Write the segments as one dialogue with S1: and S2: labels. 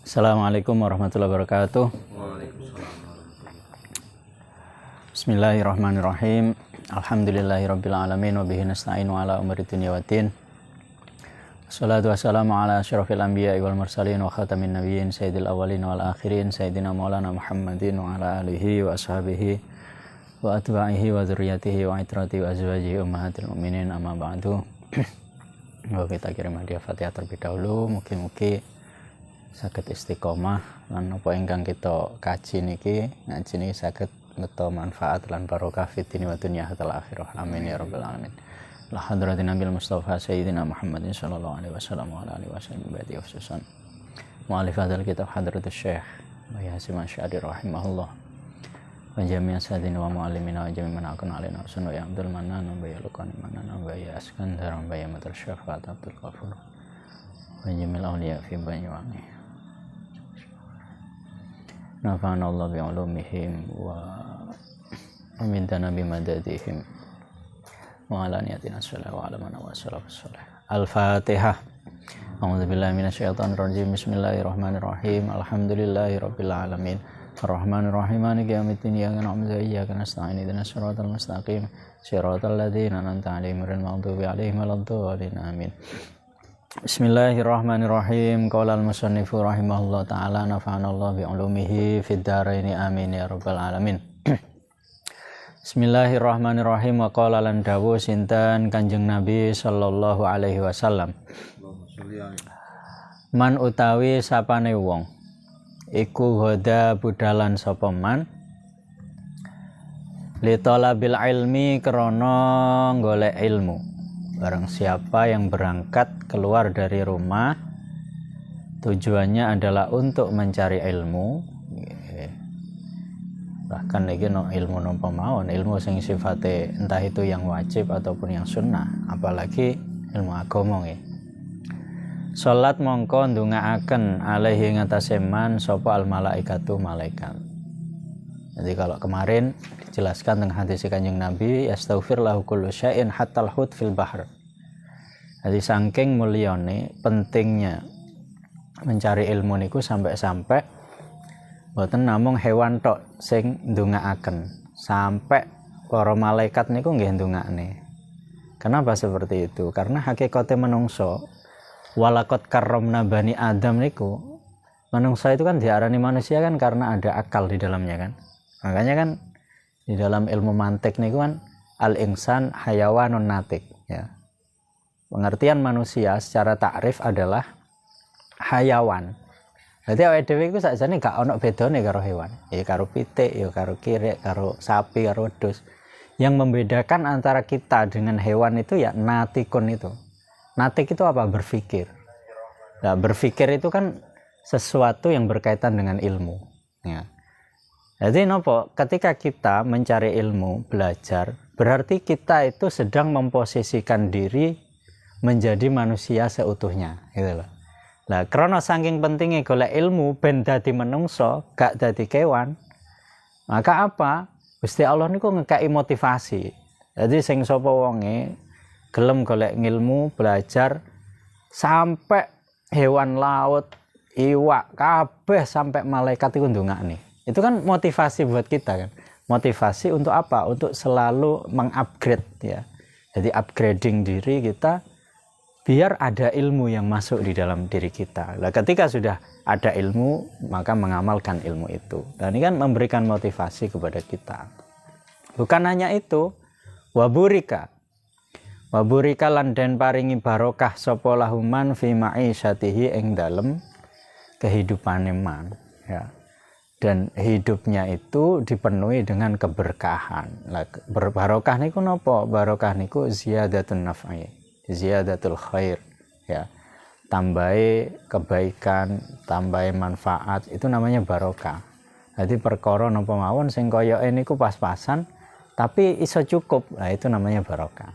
S1: Assalamualaikum warahmatullahi wabarakatuh. Bismillahirrahmanirrahim. Alhamdulillahirabbil alamin wa bihi nasta'inu ala umuri dunya waddin. Wassalatu wassalamu ala asyrafil anbiya'i wal mursalin wa khatamin nabiyyin sayyidil awwalin wal akhirin sayyidina maulana Muhammadin wa ala alihi wa ashabihi wa atba'ihi wa dzurriyyatihi wa itratihi wa azwajihi ummahatil mukminin amma ba'du. Kita kirim hadiah Fatihah terlebih dahulu. Mugi-mugi saged istiqomah lan apa ingkang kita kaji niki ngaji niki saged meta manfaat lan barokah fid dini wa dunya hatta akhirah. Amin ya rabbal alamin. La hadratin nabil mustafa sayyidina Muhammadin sallallahu alaihi wasallam wa ala alihi wasallam ba'di khususan. Mu'allif hadzal kitab hadratus syekh Bayi Hasyim Asy'ari rahimahullah. Wa jami'a sadina wa mu'allimina wa jami'a man akun alaina sunna ya Abdul Manan wa Bayi Luqman Manan wa Bayi Askandar wa Bayi Matal Syafat Abdul Ghafur. Wa jami'al awliya fi Banyuwangi. Nafa'ana Allah bi'ulumihim wa amintana bimadadihim wa ala niyatina sholih wa ala mana wa salafus sholih. Al-Fatihah. A'udzubillahi minasyaitonir rajim. Bismillahirrahmanirrahim. Alhamdulillahirabbil alamin. Ar-Rahmanir Rahim. Maliki yaumiddin. Iyyaka na'budu wa iyyaka nasta'in. Ihdinas siratal mustaqim. Siratal ladzina an'amta 'alaihim ghairil maghdubi 'alaihim waladdallin. Amin. Bismillahirrahmanirrahim. Qala al-musannifu rahimahullah ta'ala nafa'ana Allah bi'ulumihi fid dharaini amin ya rabbal alamin. Bismillahirrahmanirrahim. Wa qala lan dawuh sinten Kanjeng Nabi sallallahu alaihi wasallam. Man utawi sapane wong iku hoda budalan sapa man li talabil ilmi krana golek ilmu. Barang siapa yang berangkat keluar dari rumah tujuannya adalah untuk mencari ilmu, bahkan lagi no ilmu nopo mawon, ilmu sing sifatnya entah itu yang wajib ataupun yang sunnah, apalagi ilmu agama nggih. Salat mongko ndongaaken alaihi ngatasé man sapa al malaikatu malaikat. Jadi kalau kemarin dijelaskan tentang hadis Kanjeng Nabi, yastaghfir lahu kullu syai'in hatta al-hut fil bahr. Jadi saking mulyane pentingnya mencari ilmu niku sampai-sampai mboten namung hewan tok sing ndongaaken, sampai para malaikat niku nggih ndongakne. Kenapa seperti itu? Karena hakikate menungso walaqad karramna bani Adam niku, menungso itu kan diarani manusia kan karena ada akal di dalamnya kan. Makanya kan di dalam ilmu mantik niku kan al-insan hayawanun natik ya. Pengertian manusia secara takrif adalah hayawan. Jadi awake dhewe iku sakjane gak ono bedane karo hewan. Ya karo pitik, ya karo kirek, karo sapi, karo wedhus. Yang membedakan antara kita dengan hewan itu ya natikun itu. Natik itu apa? Berpikir. Nah, berpikir itu kan sesuatu yang berkaitan dengan ilmu ya. Jadi nopo, ketika kita mencari ilmu, belajar, berarti kita itu sedang memposisikan diri menjadi manusia seutuhnya, gitu loh. Lah, karena saking pentingnya golek ilmu ben dadi menungso, gak dadi kewan, maka apa? Gusti Allah niku ngekeki motivasi. Jadi sing sapa wonge gelem golek ilmu, belajar sampai hewan laut, iwak, kabeh sampai malaikat iku ndongakne. Itu kan motivasi buat kita kan. Motivasi untuk apa? Untuk selalu mengupgrade ya. Jadi upgrading diri kita biar ada ilmu yang masuk di dalam diri kita. Nah, ketika sudah ada ilmu, maka mengamalkan ilmu itu. Dan ini kan memberikan motivasi kepada kita. Bukan hanya itu, waburika lan den paringi barokah sapa lahuman fi ma'isyatihi ing dalem kehidupane man ya. Dan hidupnya itu dipenuhi dengan keberkahan. Barokah niku napa? Barokah niku ziyadatun naf'i, ziyadatul khair ya. Tambahi kebaikan, tambahi manfaat, itu namanya barokah. Jadi perkara napa mawon sing koyoke niku pas-pasan tapi iso cukup. Nah, itu namanya barokah.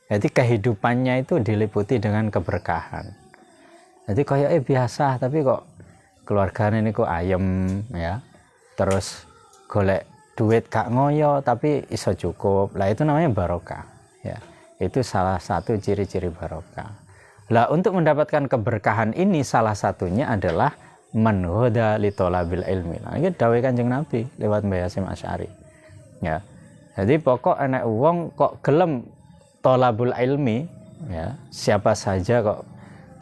S1: Jadi kehidupannya itu diliputi dengan keberkahan. Jadi koyoke biasa tapi kok keluargane niku ayem ya. Terus golek duit gak ngoyo tapi iso cukup. Lah itu namanya barokah. Ya. Itu salah satu ciri-ciri barokah. Lah untuk mendapatkan keberkahan ini salah satunya adalah man huda li thalabil ilmi. Nah, iki dawuh Kanjeng Nabi lewat Mbah Hasyim Asy'ari. Ya. Jadi pokok anak wong kok gelem thalabul ilmi, ya, siapa saja kok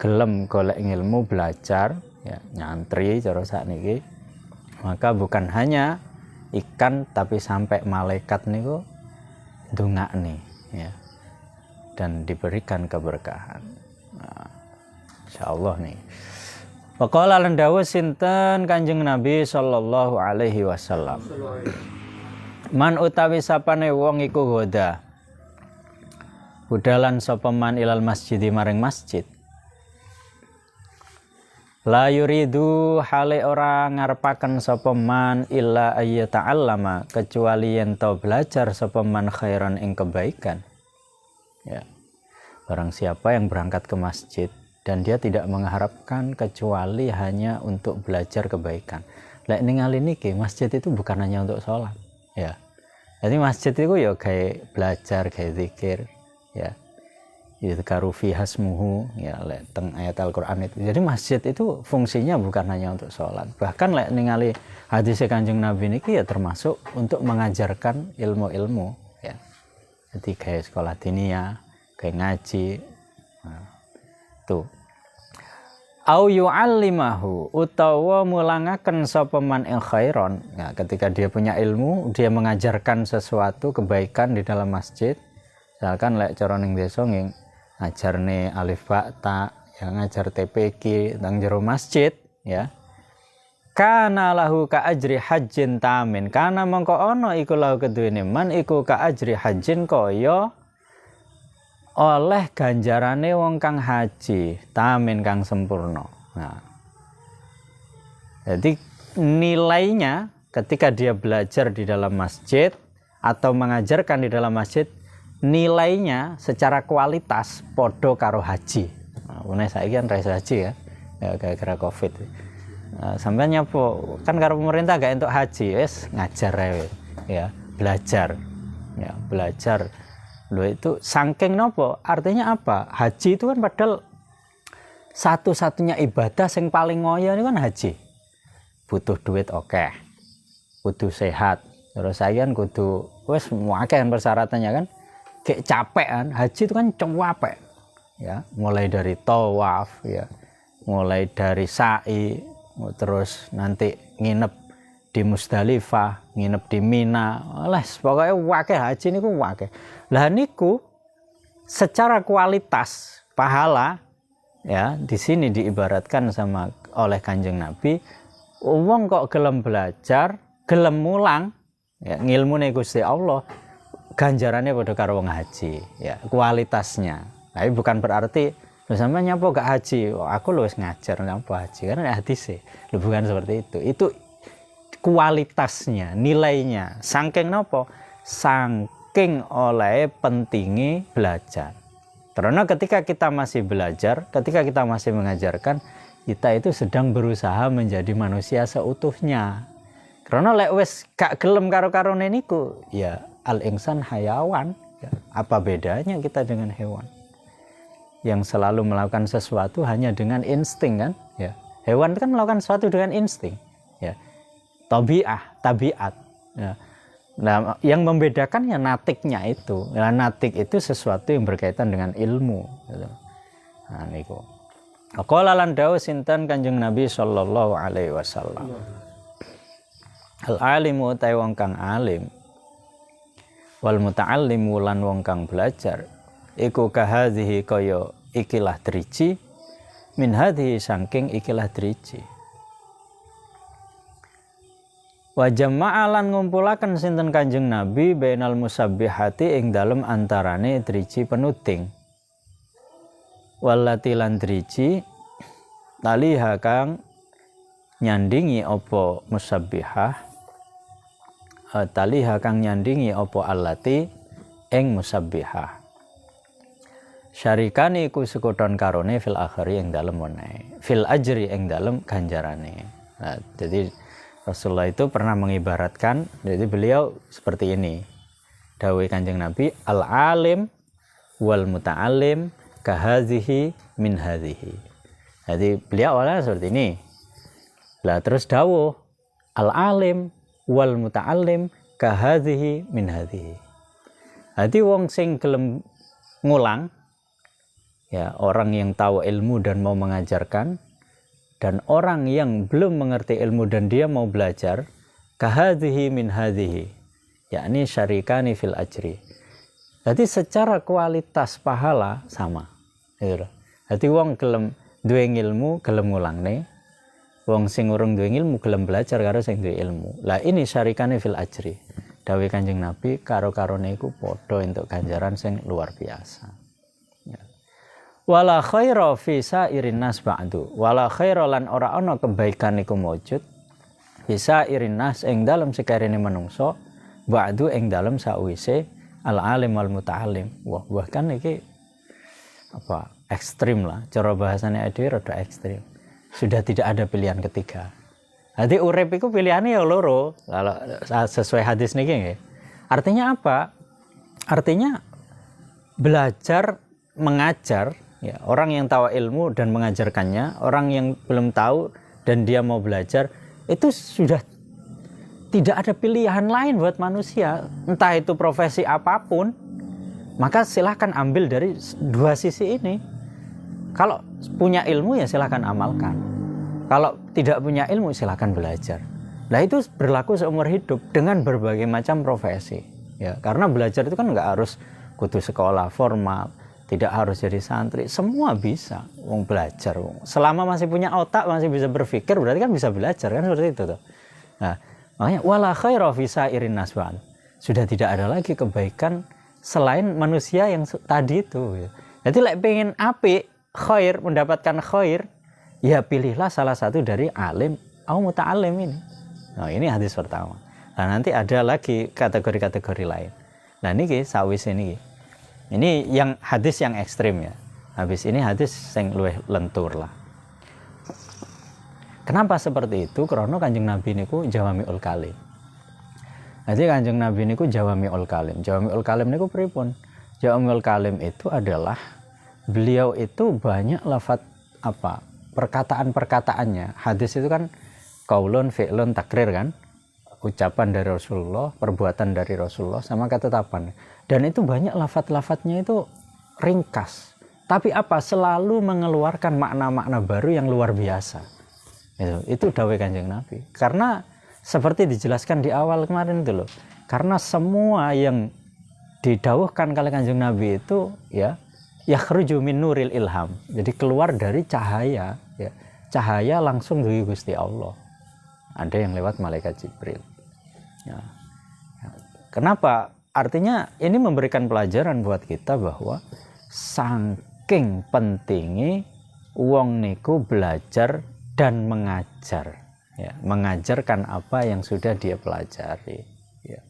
S1: gelem golek ilmu, belajar, ya, nyantri cara sakniki, maka bukan hanya ikan tapi sampai malaikat niku ndongakne, ya. Dan diberikan keberkahan. Nah, insyaallah nih. Waqala lan dawuh sinten Kanjeng Nabi sallallahu alaihi wasallam. Man utawi sapane wong iku goda. Budalan sapa man ilal masjid maring masjid. La yuridu hale ora ngarepaken sapa man illa ayyata'allama kecuali yen to belajar sapa man khairan ing kebaikan. Ya. Barang siapa yang berangkat ke masjid dan dia tidak mengharapkan kecuali hanya untuk belajar kebaikan. Lek ningali niki masjid itu bukan hanya untuk sholat, ya. Jadi masjid itu ya kayak belajar, kayak zikir, ya. Yadzkaru fi hasmuhu, ya, lek teng ayat Al-Qur'an itu. Jadi masjid itu fungsinya bukan hanya untuk sholat. Bahkan lek ningali hadis Kanjeng Nabi niki ya termasuk untuk mengajarkan ilmu-ilmu, ya. Jadi kayak sekolah diniyah, kayak ngaji. Nah, tuh. Au yu'allimahu utawa mulangaken sapa man ing khairon. Nah, ketika dia punya ilmu, dia mengajarkan sesuatu kebaikan di dalam masjid. Misalkan lek cara ning desa nggih ngajarne alif ba ta, ya ngajar TPQ nang jero masjid, ya. Kana lahu ka ajri hajjin tamin. Kana mongko ana iku lahu keduwene man iku ka ajri hajjin kaya oleh ganjarane wong kang haji tamin kang sempurna. Nah, jadi nilainya ketika dia belajar di dalam masjid atau mengajarkan di dalam masjid, nilainya secara kualitas podo karo haji. Nah, saiki kan reis haji ya gara-gara Covid. Nah, sampeyan nyapo kan karo pemerintah gak entuk haji, wis ngajar ya, belajar. Ya, belajar. Loh itu saking nopo? Artinya apa? Haji itu kan padahal satu-satunya ibadah yang paling ngoyo ini kan haji. Butuh duit oke. Kudu sehat. Terus saya kan kudu wis akeh persyaratannya kan. Kayak capek kan. Haji itu kan capek. Ya, mulai dari tawaf, ya. Mulai dari sa'i, terus nanti nginep di Musdalifah, nginep di Mina. Les pokoknya wakeh haji niku wakeh. Lah niku secara kualitas pahala, ya, di sini diibaratkan sama oleh Kanjeng Nabi, wong kok gelem belajar, gelem mulang, ya, ngilmune Gusti Allah, ganjarannya padha karo wong haji, ya, kualitasnya. Tapi bukan berarti sampeyan nyapa gak haji, aku lho wis ngajar nyapa haji, karena hadise. Bukan seperti itu. Itu kualitasnya, nilainya. Saking nopo? Saking oleh pentingi belajar. Karena ketika kita masih belajar, ketika kita masih mengajarkan, kita itu sedang berusaha menjadi manusia seutuhnya. Karena lek wis gak gelem karo-karone niku, ya al-insan hayawan. Ya, apa bedanya kita dengan hewan? Yang selalu melakukan sesuatu hanya dengan insting kan? Ya. Hewan kan melakukan sesuatu dengan insting. Ya. Tabiat. Ya. Nah, yang membedakannya natiknya itu. Nah, natik itu sesuatu yang berkaitan dengan ilmu. Gitu. Nah, niku. Qala lan dawuh sinten Kanjeng Nabi sallallahu alaihi wasallam. Al-alimu ta wong kang alim. Wal muta'allimu lan wong kang belajar. Iku kahadhihi kaya ikilah driji. Min hadhihi saking ikilah driji. Wa jama'a lan ngumpulaken sinten Kanjeng Nabi bainal musabbihati ing dalem antarane driji penuting. Wallati lan driji taliha kang nyandingi apa musabbihah, taliha kang nyandingi apa allati ing musabbihah. Syarikani iku sekuton karone fil akhiri ing dalem wenehe, fil ajri ing dalem ganjarane. Nah, jadi Rasulullah itu pernah mengibaratkan, jadi beliau seperti ini. Dawuh Kanjeng Nabi, al-alim wal muta'alim kahadhihi min hadhihi. Jadi beliau awalnya seperti ini. Lah terus dawuh, al-alim wal muta'alim kahadhihi min hadhihi. Jadi wong sing gelem ngulang, ya orang yang tahu ilmu dan mau mengajarkan, dan orang yang belum mengerti ilmu dan dia mau belajar, kahadhihi min hadhihi, yakni syarikani fil ajri. Jadi secara kualitas pahala sama. Gitu. Jadi wong gelem duwe ilmu gelem ngulangne, wong sing urung duwe ilmu gelem belajar karo sing duwe ilmu. Lah ini syarikani fil ajri. Dawuh Kanjeng Nabi karo-karone iku padha entuk ganjaran sing luar biasa. Wala khaira fi sairin nas ba'du. Wala khaira lan ora ana kebaikan iku mujud bisa irin nas ing dalem sekarene manungsa ba'du ing dalem sawise al alim wal muta'alim. Wah, bahkan iki apa? Ekstrim lah. Cara bahasane dhewe rada ekstrim. Sudah tidak ada pilihan ketiga. Jadi urip iku pilihane ya loro. Kalau sesuai hadis niki nggih. Artinya apa? Artinya belajar mengajar. Ya, orang yang tahu ilmu dan mengajarkannya, orang yang belum tahu dan dia mau belajar, itu sudah tidak ada pilihan lain buat manusia. Entah itu profesi apapun, maka silahkan ambil dari dua sisi ini. Kalau punya ilmu ya silahkan amalkan. Kalau tidak punya ilmu silahkan belajar. Nah itu berlaku seumur hidup dengan berbagai macam profesi. Ya, karena belajar itu kan nggak harus kudu sekolah formal. Tidak harus jadi santri, semua bisa wong belajar. Selama masih punya otak, masih bisa berpikir, berarti kan bisa belajar kan seperti itu tuh. Nah, makanya wala khaira fi sairin nasban. Sudah tidak ada lagi kebaikan selain manusia yang tadi itu. Jadi lek pengen apik, khair, mendapatkan khair, ya pilihlah salah satu dari alim atau muta'alim ini. Nah, ini hadis pertama. Nah, nanti ada lagi kategori-kategori lain. Nah, niki sawis ini. Ini yang hadis yang ekstrim ya. Habis ini hadis yang luwih lentur lah. Kenapa seperti itu? Karena Kanjeng Nabi niku jawamiul kalim. Jadi Kanjeng Nabi niku jawamiul kalim. Jawamiul kalim niku pripun? Jawamiul kalim itu adalah beliau itu banyak lafaz apa? Perkataan-perkataannya. Hadis itu kan qaulun, fi'lun, takrir kan? Ucapan dari Rasulullah, perbuatan dari Rasulullah sama ketetapan. Dan itu banyak lafaz-lafaznya itu ringkas. Tapi apa? Selalu mengeluarkan makna-makna baru yang luar biasa. Itu dawuh Kanjeng Nabi. Karena seperti dijelaskan di awal kemarin itu loh. Karena semua yang didawuhkan oleh Kanjeng Nabi itu ya yakhruju min nuril ilham. Jadi keluar dari cahaya, ya. Cahaya langsung dari Gusti Allah. Ada yang lewat malaikat Jibril. Ya. Kenapa? Artinya ini memberikan pelajaran buat kita bahwa saking pentingnya wong niku belajar dan mengajar, ya, mengajarkan apa yang sudah dia pelajari. Ya.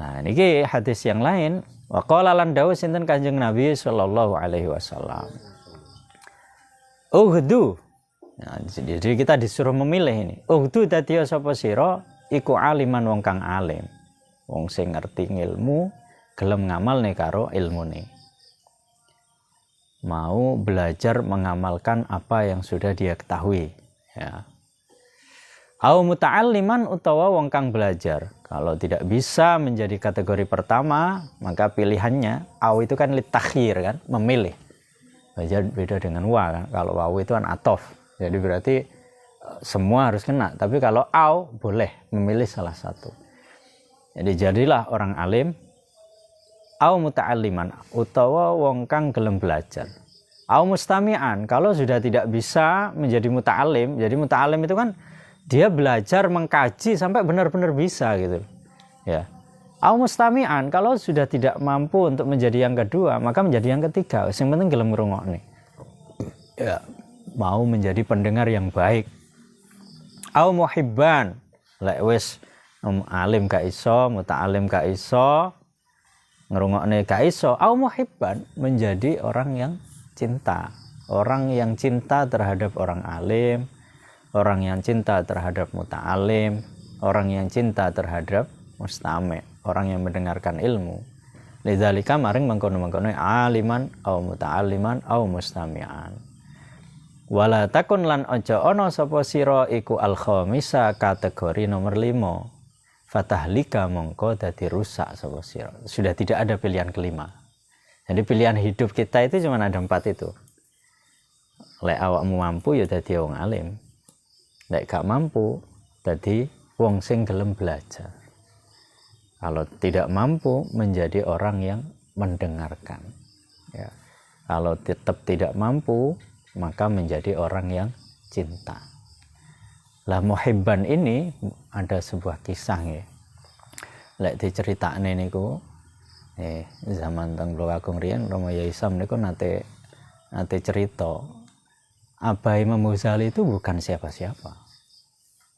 S1: Nah, ini hadis yang lain. Wa qala lan dawuh sinten Kanjeng Nabi sallallahu alaihi wasallam. Uhdu. Nah, jadi kita disuruh memilih ini. Uhdu dadi sapa sira iku aliman wong kang alim. Wong sing ngerti ilmu, gelem ngamalne karo ilmune. Mau belajar mengamalkan apa yang sudah dia ketahui, ya. Au muta'alliman utawa wong kang belajar. Kalau tidak bisa menjadi kategori pertama, maka pilihannya au itu kan litakhir kan, memilih. Beda dengan wa kan. Kalau wa itu kan atof. Jadi berarti semua harus kena, tapi kalau au boleh memilih salah satu. Jadi jadilah orang alim au muta'alliman utawa wong kang gelem belajar. Au mustami'an kalau sudah tidak bisa menjadi muta'allim. Jadi muta'allim itu kan dia belajar mengkaji sampai benar-benar bisa gitu. Ya. Au mustami'an kalau sudah tidak mampu untuk menjadi yang kedua, maka menjadi yang ketiga. Yang penting gelem ngrungokne. Ya, mau menjadi pendengar yang baik. Au muhibban lek wis alim gak iso, muta'alim gak iso, ngerungokne gak iso, au muhibban menjadi orang yang cinta terhadap orang alim, orang yang cinta terhadap muta'alim, orang yang cinta terhadap mustami', orang yang mendengarkan ilmu. Lidzalika maring mengkono-mengkono aliman au muta'alliman au mustami'an. Wala takun lan aja ana sapa sira iku al-khamisa kategori nomor 5. Fatahlika mongko dadi rusak sapa sira. Sudah tidak ada pilihan kelima. Jadi pilihan hidup kita itu cuma ada 4 itu. Lek awakmu mampu ya dadi wong alim. Lek gak mampu dadi wong sing gelem belajar. Kalau tidak mampu menjadi orang yang mendengarkan. Ya. Kalau tetap tidak mampu maka menjadi orang yang cinta. Lah muhibban ini ada sebuah kisah ya. Lek diceritakne niku zaman teng Blok Agung riyen Romo Yai Sam niku nate cerita Abah Imam Ghazali itu bukan siapa-siapa.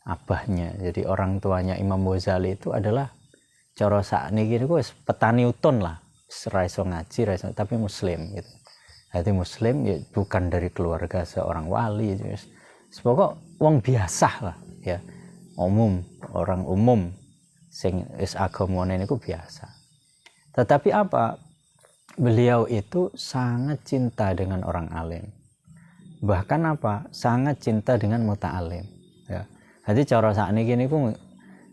S1: Abahnya, jadi orang tuanya Imam Ghazali itu adalah cara sakniki niku wis petani utun lah. Ora iso ngaji, tapi muslim gitu. Jadi muslim ya bukan dari keluarga seorang wali gitu. Pokok wong biasa lah ya. Orang umum sing wis agamane niku biasa. Tetapi apa? Beliau itu sangat cinta dengan orang alim. Bahkan apa? Sangat cinta dengan muta'alim. Ya. Jadi cara sakniki niku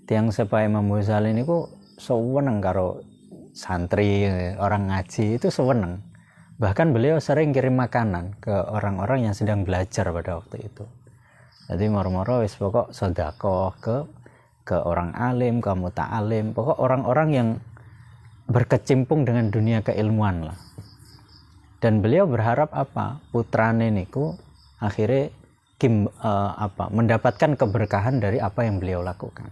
S1: tiyang sepahe Imam Ghazali niku seneng karo santri, orang ngaji itu seneng. Bahkan beliau sering kirim makanan ke orang-orang yang sedang belajar pada waktu itu. Jadi moro-moro wis pokok sedekah ke orang alim, ke muta'alim, pokok orang-orang yang berkecimpung dengan dunia keilmuan lah. Dan beliau berharap apa? Putrane niku akhirnya mendapatkan keberkahan dari apa yang beliau lakukan.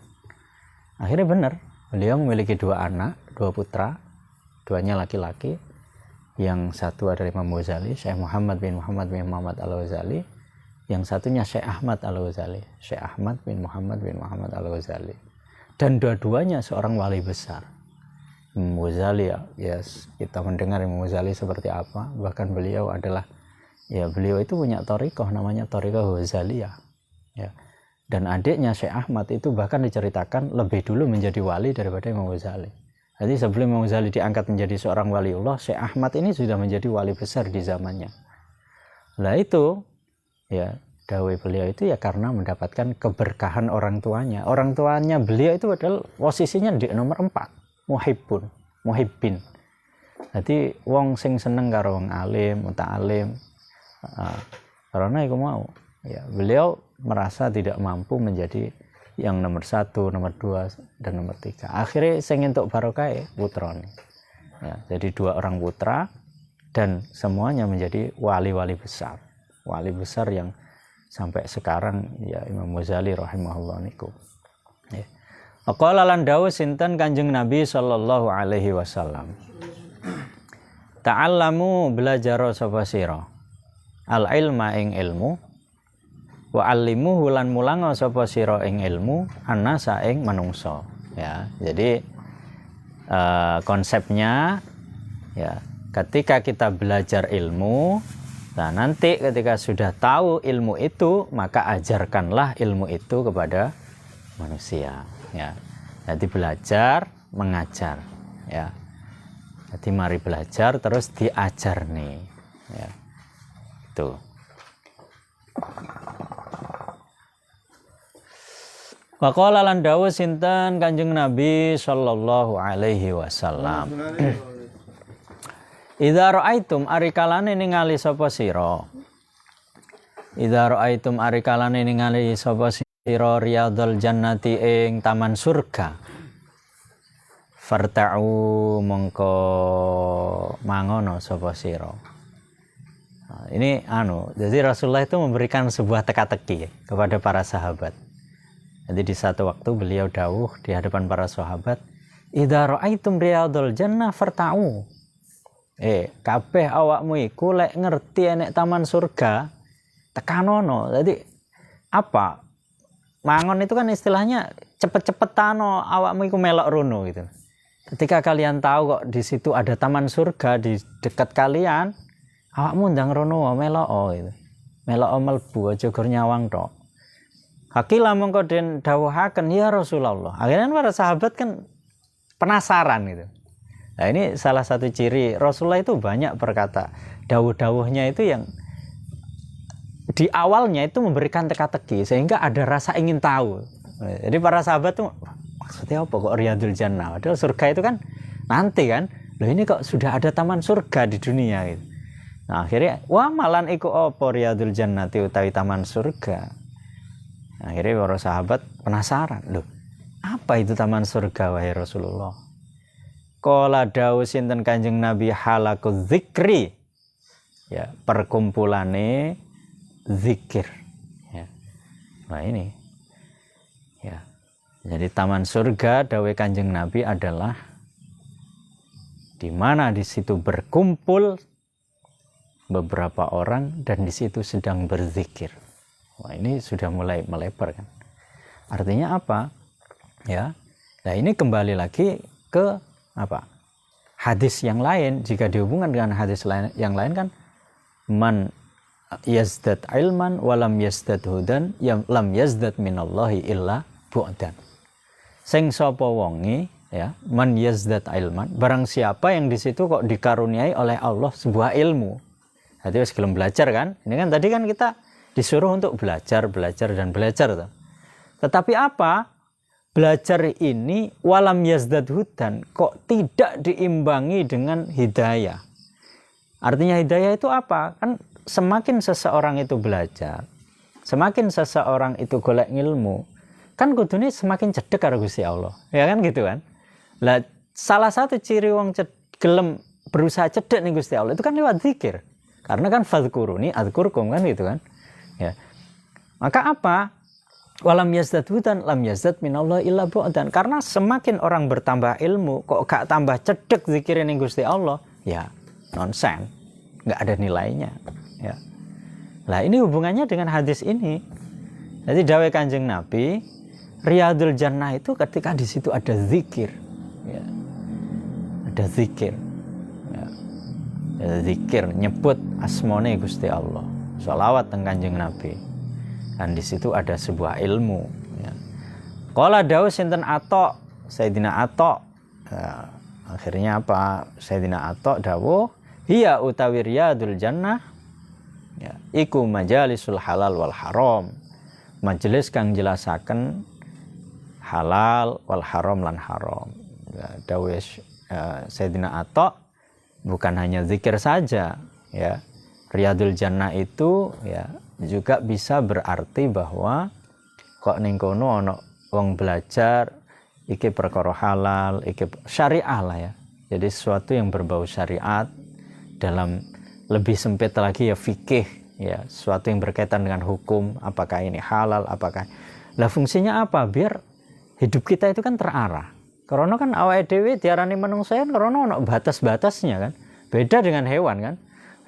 S1: Akhirnya benar, beliau memiliki 2 anak, 2 putra, 2-nya laki-laki. Yang satu adalah Imam Ghazali, Syekh Muhammad bin Muhammad Al-Ghazali. Yang satunya Syekh Ahmad Al-Ghazali, Syekh Ahmad bin Muhammad Al-Ghazali. Dan dua-duanya seorang wali besar. Imam Ghazali ya, kita mendengar Imam Ghazali seperti apa, bahkan beliau itu punya thariqah namanya thariqah Ghazaliyah ya. Dan adiknya Syekh Ahmad itu bahkan diceritakan lebih dulu menjadi wali daripada Imam Ghazali. Jadi sebelum Imam Ghazali diangkat menjadi seorang waliullah, Syekh Ahmad ini sudah menjadi wali besar di zamannya. Lah itu ya, dawai beliau itu ya karena mendapatkan keberkahan orang tuanya. Orang tuanya beliau itu adalah posisinya di nomor 4. Muhibbin. Jadi wong sing seneng karo wong alim, muta'alim. Karena iku mau. Ya, beliau merasa tidak mampu menjadi yang nomor 1, nomor 2 dan nomor 3. Akhirnya sing entuk barokah putrane. Ya, jadi 2 orang putra dan semuanya menjadi wali-wali besar. Wali besar yang sampai sekarang ya Imam Ghazali rahimahullah niku. Ya. Qala lan dawuh sinten Kanjeng Nabi sallallahu alaihi wasallam. Ta'allamu belajar sapa sira al ilma ing ilmu wa allimuhu lan mulang sapa sira ing ilmu annasa ing manungsa. Ya, jadi konsepnya ya ketika kita belajar ilmu, nah nanti ketika sudah tahu ilmu itu maka ajarkanlah ilmu itu kepada manusia. Ya, jadi belajar mengajar ya, jadi mari belajar terus diajar nih ya, itu. Waqala lan dawuh sinten Kanjeng Nabi sallallahu alaihi wasallam. Idza ra'aitum arikalane ningali sapa sira. Idza ra'aitum arikalane ningali sapa sira riyadul jannati ing taman surga. Farta'u mongko mangono sapa sira. Nah, ini jadi Rasulullah itu memberikan sebuah teka-teki kepada para sahabat. Jadi di satu waktu beliau dawuh di hadapan para sahabat, "Idza ra'aitum riyadul jannah farta'u." Kabeh awakmu iku lek ngerti enek taman surga, tekanono. Jadi apa? Mangon itu kan istilahnya cepet-cepetan awakmu iku melok rono gitu. Ketika kalian tahu kok di situ ada taman surga di dekat kalian, awakmu ndang rono melok gitu. Melok mlebu aja gur nyawang tok. Hakila mongko den dawuhaken ya Rasulullah. Akhirnya para sahabat kan penasaran gitu. Nah ini salah satu ciri Rasulullah itu banyak berkata. Dawuh-dawuhnya itu yang di awalnya itu memberikan teka-teki sehingga ada rasa ingin tahu. Jadi para sahabat tuh maksudnya apa kok Riyadul Jannah? Padahal surga itu kan nanti kan. Loh ini kok sudah ada taman surga di dunia gitu. Nah akhirnya wah malan iku apa Riyadul Jannati utawi taman surga. Nah, akhirnya para sahabat penasaran. Loh apa itu taman surga wahai Rasulullah? Qala dawuh sinten Kanjeng Nabi halaqu dzikri. Ya, perkumpulane zikir ya. Nah ini ya. Jadi taman surga dawuh Kanjeng Nabi adalah di mana di situ berkumpul beberapa orang dan di situ sedang berzikir. Wah, ini sudah mulai melebar kan. Artinya apa? Ya. Nah, ini kembali lagi ke apa? Hadis yang lain. Jika dihubungkan dengan hadis yang lain kan man yazdad ilman walam yazdad hudan lam yazdad minallahi illa bu'dan. Sing sapa wonge ya man yazdad ilman, barang siapa yang di situ kok dikaruniai oleh Allah sebuah ilmu. Jadi wis gelem belajar kan? Ini kan tadi kan kita disuruh untuk belajar dan belajar tuh. Tetapi apa? Belajar ini walam yazdad hudan kok tidak diimbangi dengan hidayah. Artinya hidayah itu apa? Kan semakin seseorang itu belajar, semakin seseorang itu golek ilmu, kan kudune semakin cedek karo Gusti Allah. Ya kan gitu kan? Lah salah satu ciri wong gelem berusaha cedek ning Gusti Allah itu kan lewat zikir. Karena kan fadzkuruni adzkurkum kan gitu kan. Ya. Maka apa? Walam yazdad hudan lam yazdad minallahi illa bu'dan. Karena semakin orang bertambah ilmu kok gak tambah cedek zikirin ning Gusti Allah, ya nonsen, nggak ada nilainya ya. Nah ini hubungannya dengan hadis ini. Jadi dawuh Kanjeng Nabi Riyadul Jannah itu ketika di situ ada zikir ya. Ada zikir ya. Ada zikir nyebut asmane Gusti Allah, sholawat teng Kanjeng Nabi, dan di situ ada sebuah ilmu ya. Qala dawuh sinten Atha, Sayyidina Atha ya. Akhirnya apa? Sayyidina Atha dawuh hiya utawi Riyadul Jannah ya, iku majalisul halal wal haram, majelis kang jelasaken halal wal haram lan haram ya, dawuh Sayyidina Atha bukan hanya zikir saja ya. Riyadul Jannah itu ya juga bisa berarti bahwa kok ning kono ana wong belajar iki perkara halal, iki syariah lah ya. Jadi sesuatu yang berbau syariat, dalam lebih sempit lagi ya fikih ya, sesuatu yang berkaitan dengan hukum, apakah ini halal, apakah. Lah fungsinya apa? Biar hidup kita itu kan terarah. Karena kan awake dhewe diarani manungsa kan karena ono batas-batasnya kan. Beda dengan hewan kan.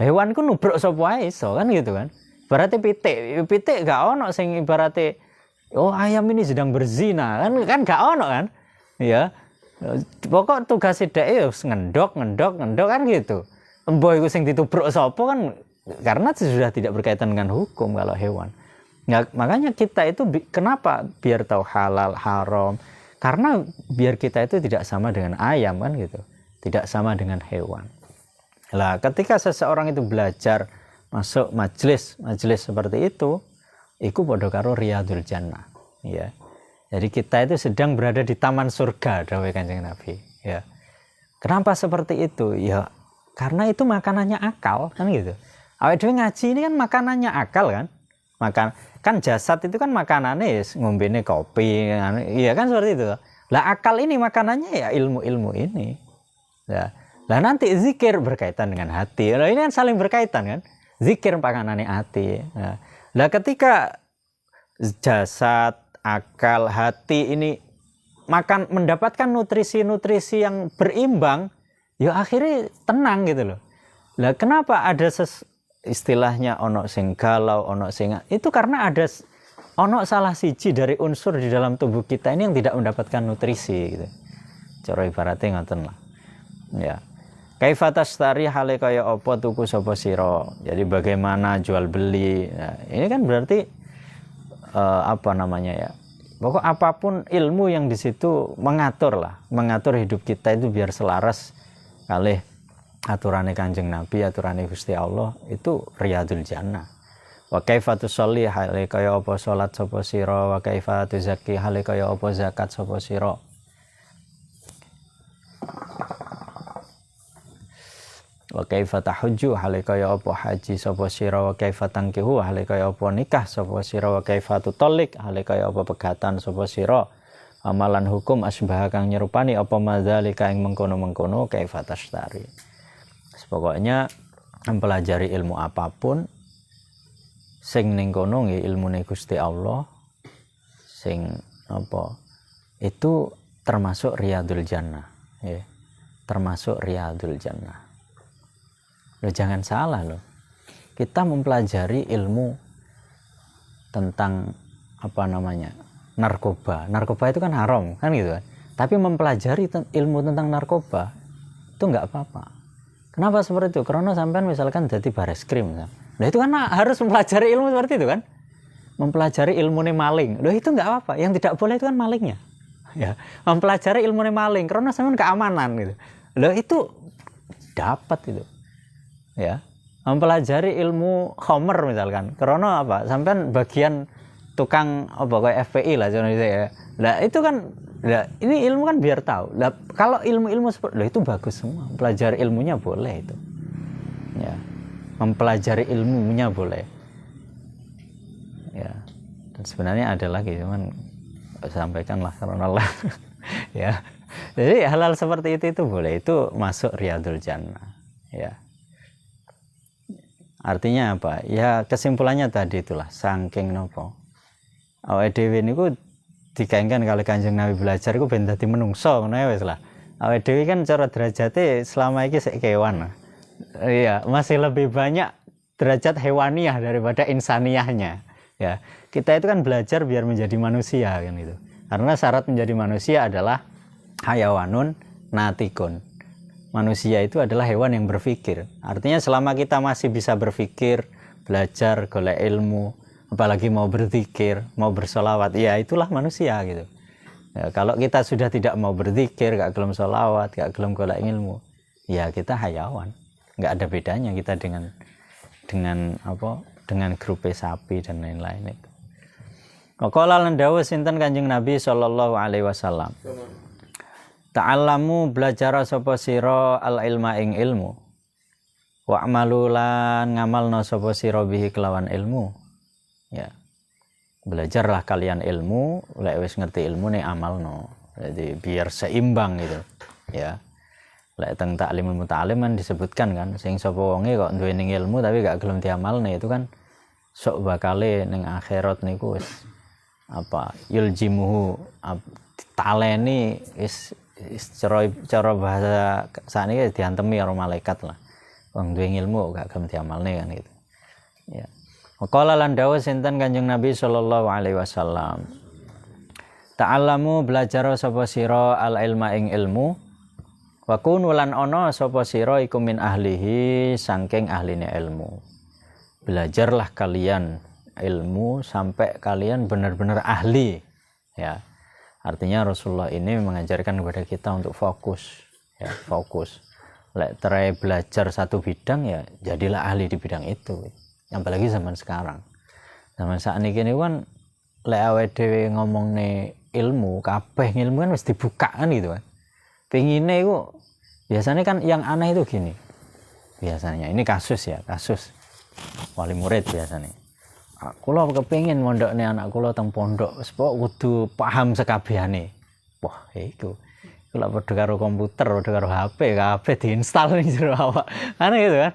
S1: Hewan ku nubruk sapa wae iso kan gitu kan. Berarti pitik gak ono sing ibarate oh ayam ini sedang berzina kan gak ono kan. Ya. Pokok tugas dhek ya ngendok kan gitu. Embo iku sing ditubruk sapa kan karena sudah tidak berkaitan dengan hukum kalau hewan. Nah, makanya kita itu kenapa biar tahu halal haram? Karena biar kita itu tidak sama dengan ayam kan gitu. Tidak sama dengan hewan. Lah ketika seseorang itu belajar masuk majelis seperti itu, iku padha karo Riyadul Jannah, ya. Jadi kita itu sedang berada di taman surga dawuh Kanjeng Nabi, ya. Kenapa seperti itu? Ya karena itu makanannya akal kan gitu. Awake dhewe ngaji ini kan makanannya akal kan. Kan jasad itu kan makanannya ngombene kopi, iya kan seperti itu. Lah akal ini makanannya ya ilmu-ilmu ini. Ya. Lah nanti zikir berkaitan dengan hati. Lah ini kan saling berkaitan kan. Zikir makanannya hati. Lah ketika jasad, akal, hati ini mendapatkan nutrisi-nutrisi yang berimbang, ya akhirnya tenang gitu loh. Lah kenapa ada istilahnya ono sing galau, ono sing itu karena ada ono salah siji dari unsur di dalam tubuh kita ini yang tidak mendapatkan nutrisi gitu. Cara ibaratnya ngoten lah. Ya. Kaifa tashtari hale kaya apa tuku sapa sira. Jadi bagaimana jual beli. Nah, ini kan berarti apa namanya ya, pokok apapun ilmu yang di situ mengatur hidup kita itu biar selaras kalih aturane Kanjeng Nabi, aturane Gusti Allah, itu riyadul jannah. Wa kaifa tusolli hale kaya apa salat sapa sira, wa kaifa tuzakki hale kaya apa zakat sapa sira. Wa kaifa tahujju hale kaya apa haji sapa sira, wa kaifa tangkihu hale kaya apa nikah sapa sira, wa kaifa tutallik hale kaya apa pegatan sapa sira. Amalan hukum asbah kang nyerupani apa madzalika ing mengkono-mengkono kaifa tashtari. Pokoknya mempelajari ilmu apapun sing ning kono nggih ilmune Gusti Allah, sing apa itu termasuk riyadul jannah ya. Termasuk riyadul jannah. Loh, jangan salah loh. Kita mempelajari ilmu tentang apa namanya? Narkoba. Narkoba itu kan haram, kan gitu kan. Tapi mempelajari ilmu tentang narkoba itu enggak apa-apa. Kenapa seperti itu? Karena sampean misalkan jadi bareskrim, nah itu kan harus mempelajari ilmu seperti itu kan, mempelajari ilmu maling. Loh itu nggak apa-apa. Yang tidak boleh itu kan malingnya. Ya, mempelajari ilmu maling karena sampean keamanan gitu. Loh itu dapat itu. Ya, mempelajari ilmu khomer misalkan. Karena apa? Sampean bagian tukang apa kayak FPI lah contohnya ya. Lah itu kan, lah ini ilmu kan biar tahu. Lah kalau ilmu-ilmu seperti itu bagus semua. Pelajari ilmunya boleh itu. Ya. Mempelajari ilmunya boleh ya, dan sebenarnya ada lagi cuman sampaikanlah karena Allah ya. Jadi hal-hal seperti itu boleh, itu masuk riyadul jannah ya. Artinya apa ya, kesimpulannya tadi itulah saking nopo awake dhewe niku dikaengken kali Kanjeng Nabi belajar iku ben dadi menungso ngono ya wis lah. Awake dhewe kan cara derajate selama iki sik kewan. Iya, masih lebih banyak derajat hewaniah daripada insaniyahnya. Ya, kita itu kan belajar biar menjadi manusia kan itu. Karena syarat menjadi manusia adalah hayawanun natikun. Manusia itu adalah hewan yang berpikir. Artinya selama kita masih bisa berpikir, belajar, golek ilmu, apalagi mau berzikir, mau bersolawat, ya itulah manusia gitu. Ya, kalau kita sudah tidak mau berzikir, gak gelem solawat, gak gelem golek ilmu, ya kita hayawan. Nggak ada bedanya kita dengan grup sapi dan lain-lain itu. Qala lan dawuh sinten Kanjeng Nabi sallallahu alaihi wasallam. Ta'allamu belajar sapa sira al ilma ing ilmu. Wa amalu lan ngamalna sapa sira bihi kelawan ilmu. Ya. Belajarlah kalian ilmu, lek wis ngerti ilmu nih amalno. Jadi biar seimbang gitu. Ya. Lek teng taklimul muta'alim kan disebutkan kan sing sapa wonge kok duweni ilmu tapi gak gelem diamalne itu kan sok bakale ning akhirat niku wis apa yuljimuhu taleni is cara bahasa sakniki diantemi karo malaikat lah. Wong duwe ilmu gak gelem diamalne kan gitu. Ya. Qala lan dawuh sinten Kanjeng Nabi sallallahu alaihi wasallam. Ta'allamu belajar sapa sira al ilma ing ilmu. Wa kunu lan ana sapa sira iku min ahlihi saking ahline ilmu. Belajarlah kalian ilmu sampai kalian benar-benar ahli ya. Artinya Rasulullah ini mengajarkan kepada kita untuk fokus ya, fokus. Lek terai belajar satu bidang ya jadilah ahli di bidang itu. Apalagi zaman sekarang. Zaman sakniki niku kan lek awake dhewe ngomongne ilmu, kabeh ilmu kan wis dibuka kan gitu kan. Pengine itu biasanya kan yang aneh itu gini. Biasanya ini kasus wali murid biasanya. Kula kepengin mondokne anak kula teng pondok, sepok kudu paham sekabehane. Wah, iku kula padha karo komputer, padha karo HP, kabeh diinstal ning jero awak. Aneh gitu kan.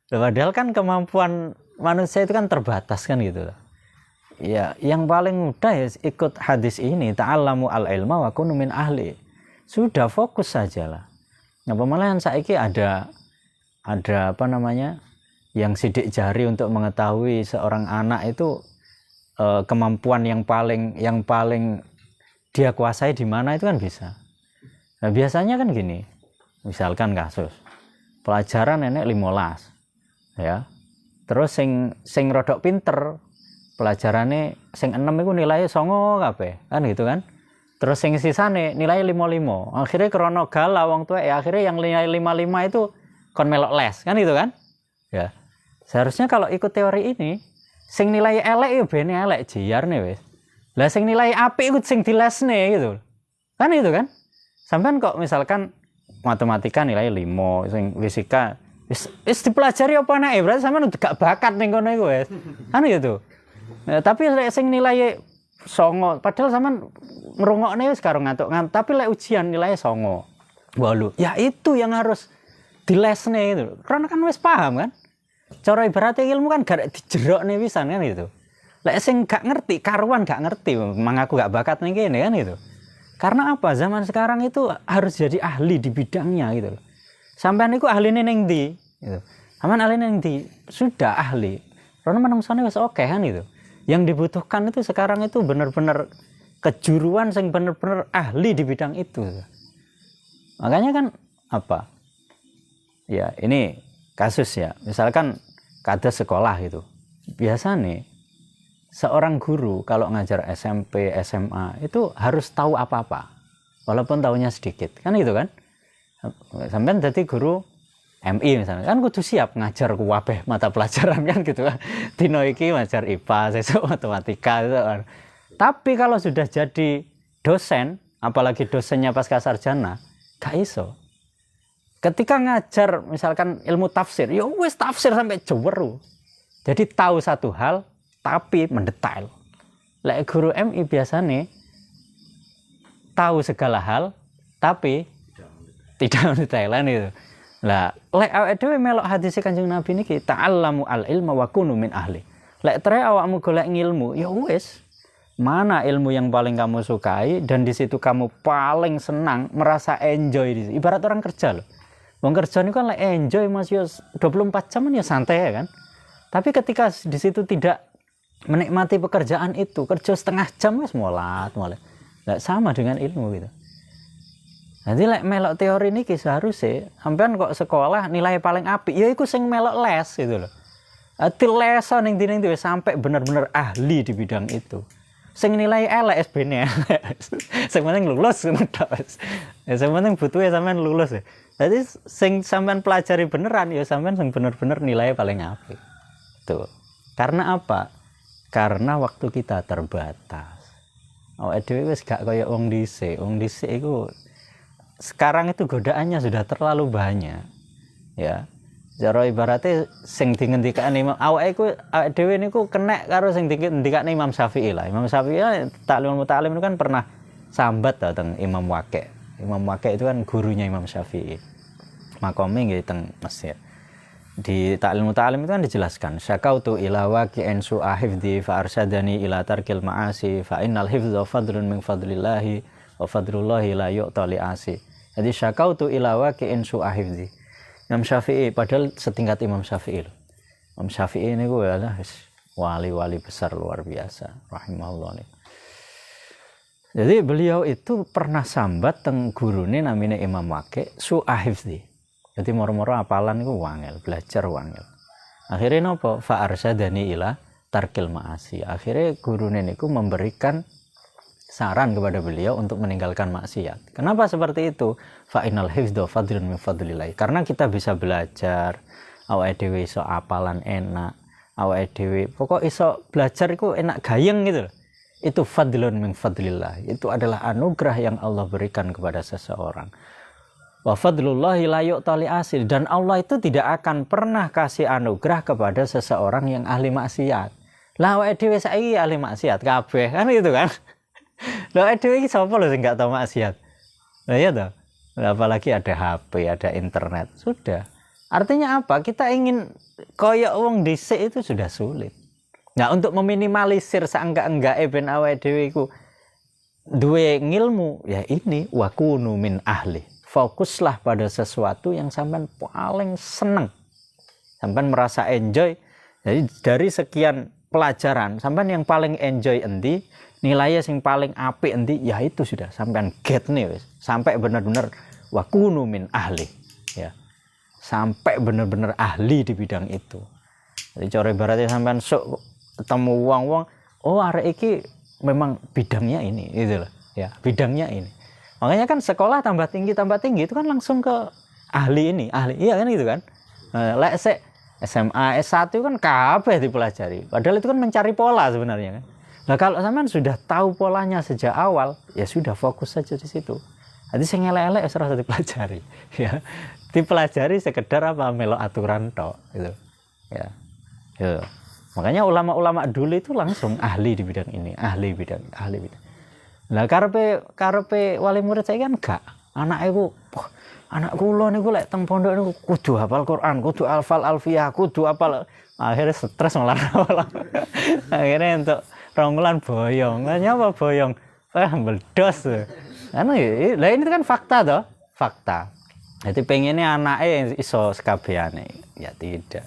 S1: Padahal kan kemampuan manusia itu kan terbatas kan gitu. Ya, yang paling mudah ya ikut hadis ini, ta'allamu al-ilma wa kunu min ahli. Sudah fokus sajalah. Nah, pemalahan saiki ada apa namanya? Yang sidik jari untuk mengetahui seorang anak itu kemampuan yang paling dia kuasai di mana itu kan bisa. Nah, biasanya kan gini. Misalkan kasus pelajaran nenek 15 ya. Terus sing rodok pinter pelajarane sing 6 iku nilainya 9 kabeh kan gitu kan. Terus sing sisane nilai 5-5. Akhirnya krono galau wong tuwa akhirnya yang nilai 5-5 itu kon melok les kan gitu kan. Ya. Seharusnya kalau ikut teori ini sing nilai elek ya bene elek jiarne wis. Lah sing nilai apik iku sing dilesne gitu. Kan itu kan. Sampean kok misalkan matematika nilai 5, sing fisika wis dipelajari apa anake berarti sampean udah gak bakat ning kono iku wis. Kan gitu. Nah, tapi lek sing nilai 9 padahal sampean ngrungokne wis karo ngantuk, tapi lek ujian nilai 9. 8. Ya itu yang harus dilesne itu. Karena kan wis paham kan. Cara ibaratnya ilmu kan gak dijerokne pisan kan gitu. Lek sing gak ngerti, karuan gak ngerti, memang aku gak bakat ning kene kan gitu. Karena apa? Zaman sekarang itu harus jadi ahli di bidangnya gitu. Sampean niku ahline ning ndi gitu. Sampean ahline ning ndi? Sudah ahli. Karena menungsane wis oke kan gitu. Yang dibutuhkan itu sekarang itu benar-benar kejuruan yang benar-benar ahli di bidang itu. Makanya kan apa? Ya ini kasus ya. Misalkan kada sekolah gitu. Biasanya seorang guru kalau ngajar SMP, SMA itu harus tahu apa-apa. Walaupun tahunya sedikit. Kan gitu kan? Sampai jadi guru MI misalnya kan kudu siap ngajar kuwabeh mata pelajaran kan gitu kan. Dino iki ngajar IPA, sesuk matematika gitu kan. Tapi kalau sudah jadi dosen, apalagi dosennya pasca sarjana, gak iso. Ketika ngajar misalkan ilmu tafsir, ya wis tafsir sampai jeweru. Jadi tahu satu hal tapi mendetail. Lek guru MI biasanya tahu segala hal tapi tidak mendetailan itu. Lah, lek awake dhewe melok hadis Kanjeng Nabi niki, ta'allamu al-ilma wa kunu min ahli. Lek tre awakmu golek ilmu, ya wis. Mana ilmu yang paling kamu sukai dan di situ kamu paling senang, merasa enjoy di situ. Ibarat orang kerja loh. Wong kerja niku kan lek enjoy Mas yo 24 jam ya santai ya kan. Tapi ketika di situ tidak menikmati pekerjaan itu, kerja setengah jam wis molat. Lah sama dengan ilmu gitu. Nanti lek melok teori niki seharusnya sampean kok sekolah nilai paling apik ya iku sing melok les gitu loh. Ati lesan ning dine sampai bener-bener ahli di bidang itu. Sing nilai elek SB-ne. Sing penting lulus ngono tok wis. Ya sing penting butuhe sampean lulus ya. Dadi sing sampean pelajari beneran ya sampean sing bener-bener nilai paling apik. Tuh. Karena apa? Karena waktu kita terbatas. Awake dhewe wis gak kaya wong dhisik. Wong dhisik iku sekarang itu godaannya sudah terlalu banyak. Ya. Cara ibaratnya sing dingendikane awake dhewe niku kena karo sing dingendikane Imam Syafi'i lah. Imam Syafi'i Ta'limul Muta'allim itu kan pernah sambat teng Imam Waqi'. Imam Waqi' itu kan gurunya Imam Syafi'i. Makome nggih teng Mesir. Di Ta'limul Muta'allim itu kan dijelaskan, syakautu ila waqi'in su'a hifdzi fa arsyadani ila tarkil ma'asi fa innal hifdza fadlun min fadlillahi wa fadlullahi la yu'ta li'asi. Jadi syakautu ila waqi'in su'a hifdzi. Imam Syafi'i padahal setingkat Imam Syafi'i loh. Imam Syafi'i ini gue adalah wali-wali besar luar biasa rahimahullah nih. Jadi beliau itu pernah sambat teng gurune namanya Imam Waqi' su'a hifdzi. Jadi moro-moro apalan itu wangel, belajar wangel. Akhirnya nopo fa arsyadani ila tarkil ma'asi. Akhirnya gurune niku memberikan saran kepada beliau untuk meninggalkan maksiat. Kenapa seperti itu? Fa innal hifdza fadlun min fadlillah. Karena kita bisa belajar, awake dhewe iso apalan enak, awake dhewe pokok iso belajar iku enak gayeng gitu loh. Itu fadlun min fadlillah. Itu adalah anugerah yang Allah berikan kepada seseorang. Wa fadlullahi la yu'ta li'asil, dan Allah itu tidak akan pernah kasih anugerah kepada seseorang yang ahli maksiat. Lah awake dhewe saiki ahli maksiat kabeh kan gitu kan. Lah awake dhewe iki sapa lho sing gak tau maksiat. Lah iya toh. Apalagi ada HP, ada internet. Sudah. Artinya apa? Kita ingin koyok wong dhisik itu sudah sulit. Nah, untuk meminimalisir saenggak-enggake ben awake dhewe iku duwe ngilmu, ya ini wa kunu min ahli. Fokuslah pada sesuatu yang sampean paling seneng. Sampean merasa enjoy. Jadi dari sekian pelajaran, sampean yang paling enjoy endi, nilainya yang paling apik endi, ya itu sudah sampean get nih wis. Sampai benar-benar wa kunu min ahli. Ya. Sampai benar-benar ahli di bidang itu. Jadi cara ibaratnya sampean sok ketemu wong-wong oh arek iki memang bidangnya ini gitu loh ya, bidangnya ini. Makanya kan sekolah tambah tinggi itu kan langsung ke ahli ini, ahli iya kan gitu kan. Lek SMA S1 kan kabeh dipelajari, padahal itu kan mencari pola sebenarnya kan. Nah kalau sampean sudah tahu polanya sejak awal, ya sudah fokus saja di situ. Nanti sing elek-elek wis ora dipelajari ya. Dipelajari sekedar apa melok aturan tok gitu. Ya. Ya. Makanya ulama-ulama dulu itu langsung ahli di bidang ini, ahli bidang. Lah karepe wali murid saya kan enggak. Anak kula niku lek teng pondok niku kudu hafal Quran, kudu hafal alfiyah, kudu hafal. Akhirnya stres malah. Akhirnya untuk ronggulan boyong. Nyapa boyong? Meledos. Karena lah ini kan fakta toh, fakta. Jadi pengennya anaknya iso sekabehane, ya tidak.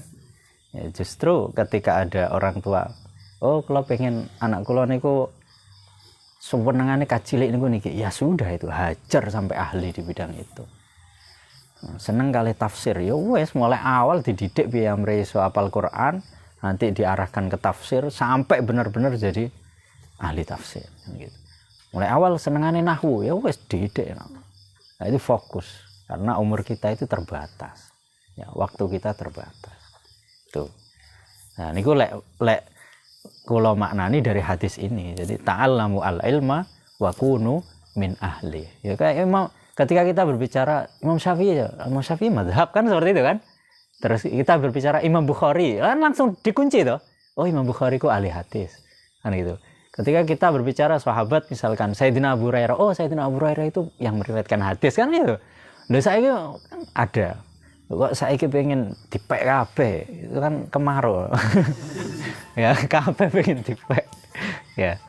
S1: Ya, justru ketika ada orang tua, oh kalau pengen anak kula niku sewenangane kacilik niku niki, ya sudah itu hajar sampai ahli di bidang itu. Seneng kali tafsir, ya wes mulai awal dididik piye amre iso hafal Quran, nanti diarahkan ke tafsir sampai benar-benar jadi ahli tafsir gitu. Mulai awal senengane nahwu, ya wes dididik. Nah, itu fokus karena umur kita itu terbatas. Ya, waktu kita terbatas. Tuh. Nah, niku lek kula maknani dari hadis ini. Jadi ta'allamu al-ilma wa kunu min ahli. Ya kayak ketika kita berbicara Imam Syafi'i mazhab kan seperti itu kan. Terus kita berbicara Imam Bukhari, kan langsung dikunci toh. Oh, Imam Bukhari ku ahli hadis. Kan gitu. Ketika kita berbicara sahabat misalkan Sayyidina Abu Hurairah, oh Sayyidina Abu Hurairah itu yang meriwayatkan hadis kan itu. Lha saiki ada kok saiki pengen dipek kabeh itu kan kemarau. Ya kabeh pengen dipek. Ya.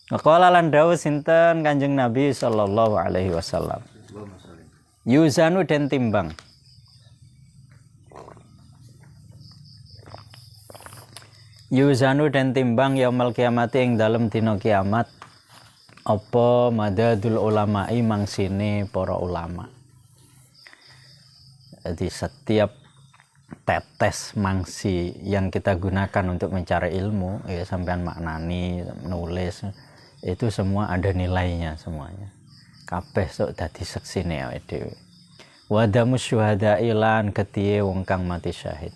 S1: Qala lan dawuh sinten Kanjeng Nabi sallallahu alaihi wasallam. Yuzanu den timbang. Yuzanu den timbang yaumul kiamati ing dalem dina kiamat apa madadul ulama'i mangsine para ulama. Jadi setiap tetes mangsi yang kita gunakan untuk mencari ilmu, ya sampean maknani, nulis, itu semua ada nilainya semuanya. Kabeh sok dadi seksine awake dhewe. Wa damus syuhada'i lan ketiye wong kang mati syahid.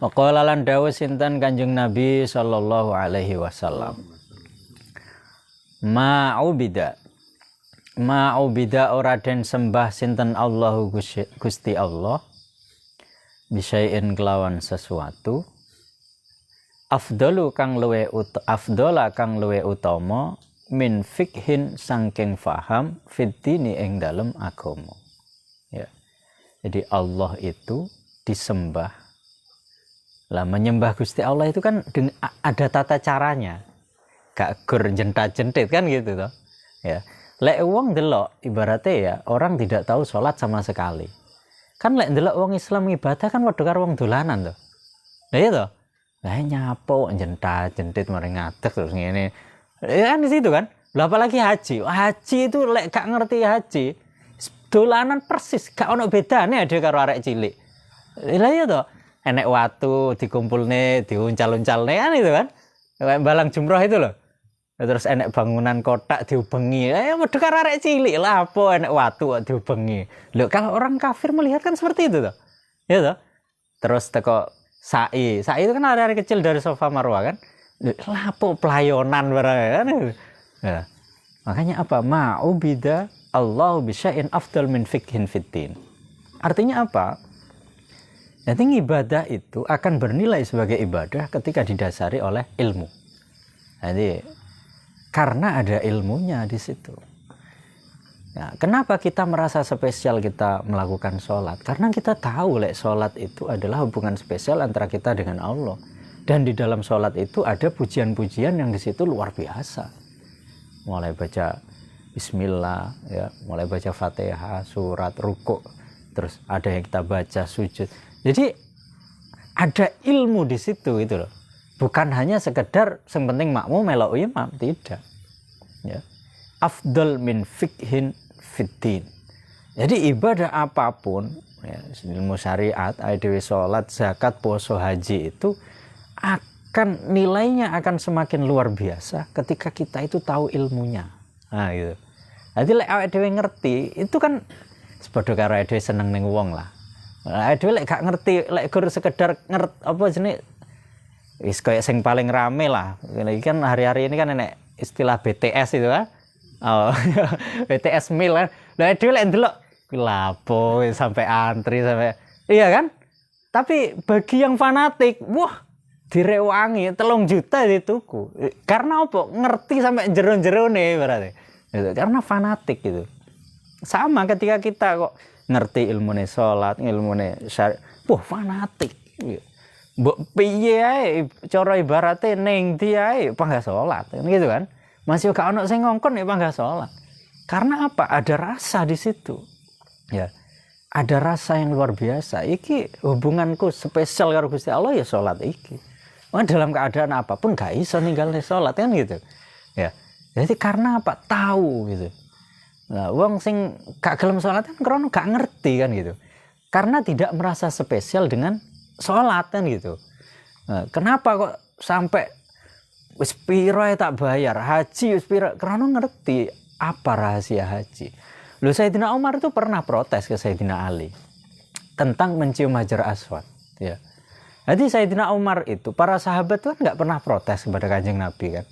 S1: Wa qala lan dawuh sinten Kanjeng Nabi sallallahu alaihi wasallam. Ma'ubida ora den sembah sinten Allahu Gusti Allah bisain kelawan sesuatu afdalu kang luwe utama min fikhin sangking faham fiddini ing dalem agama. Ya. Jadi Allah itu disembah. Lah menyembah Gusti Allah itu kan ada tata caranya. Gak gur jentat-jentit kan gitu toh. Ya. Lek wong delok ibaratnya ya orang tidak tahu sholat sama sekali. Kan lek delok wong Islam ibadah kan padha karo wong dolanan to. Lah iya to. Lah nyapo jentat-jentit mari ngadeg terus ngene. Ya kan di situ kan. Lah apalagi haji. Haji itu lek gak ngerti haji, dolanan persis, gak ono bedane ade karo arek cilik. Lah iya to. Enek watu dikumpulne, diuncal-uncalne kan itu kan. Kayak balang jumroh itu loh. Terus enek bangunan kotak diubengi. Padha karo arek cilik lah apa enek watu kok diubengi. Lho kalau orang kafir melihat kan seperti itu toh. Ya toh. Terus teko sa'i. Sa'i itu kan area kecil dari Safa Marwah kan. Lho lah apa pelayonan barang kan. Ya. Makanya apa? Ma'ubida Allahu bisya'in afdal min fikhin fiddin. Artinya apa? Jadi ibadah itu akan bernilai sebagai ibadah ketika didasari oleh ilmu. Jadi karena ada ilmunya di situ. Nah, kenapa kita merasa spesial kita melakukan sholat? Karena kita tahu sholat itu adalah hubungan spesial antara kita dengan Allah. Dan di dalam sholat itu ada pujian-pujian yang di situ luar biasa. Mulai baca Bismillah, ya, mulai baca Fatihah, surat, rukuk, terus ada yang kita baca sujud. Jadi ada ilmu di situ itu loh. Bukan hanya sekedar yang penting makmum melok imam, tidak. Ya. Afdal min fikhin fiddin. Jadi ibadah apapun, ya, ilmu syariat, dewe salat, zakat, puasa, haji itu bahkan nilainya akan semakin luar biasa ketika kita itu tahu ilmunya. Nah gitu. Jadi lek awake dhewe ngerti itu kan sepadha karo awake dhewe seneng ning wong lah. Awake dhewe lek gak ngerti, lek gur sekedar ngerti apa jenenge wis kayak sing paling rame lah. Ini kan hari-hari ini kan enek istilah BTS itu kan. Oh, BTS mil kan. Lah dhewe lek ndelok lapo sampai antri sampai iya kan? Tapi bagi yang fanatik, wah direwangi 3 juta dituku. Karena apa? Ngerti sampai jero-jerone berarti. Gitu. Karena fanatik gitu. Sama ketika kita kok ngerti ilmune salat, ilmune syariat, wah fanatik. Mbok piye ae cara ibarate ning ndi ae panggah salat, gitu kan. Masih gak ono sing ngongkon ya panggah salat. Karena apa? Ada rasa di situ. Ya. Ada rasa yang luar biasa. Iki hubunganku spesial karo Gusti Allah ya salat iki. Wah dalam keadaan apapun gak iso ninggalne salat kan gitu. Ya. Jadi karena apa? Tahu gitu. Nah, wong sing gak gelem salat kan krono gak ngerti kan gitu. Karena tidak merasa spesial dengan salat kan gitu. Nah, kenapa kok sampai wis piro tak bayar haji wis piro? Krono ngerti apa rahasia haji. Loh Sayyidina Umar itu pernah protes ke Sayyidina Ali tentang mencium Hajar Aswad ya. Jadi Sayyidina Umar itu para sahabat itu kan enggak pernah protes kepada Kanjeng Nabi kan.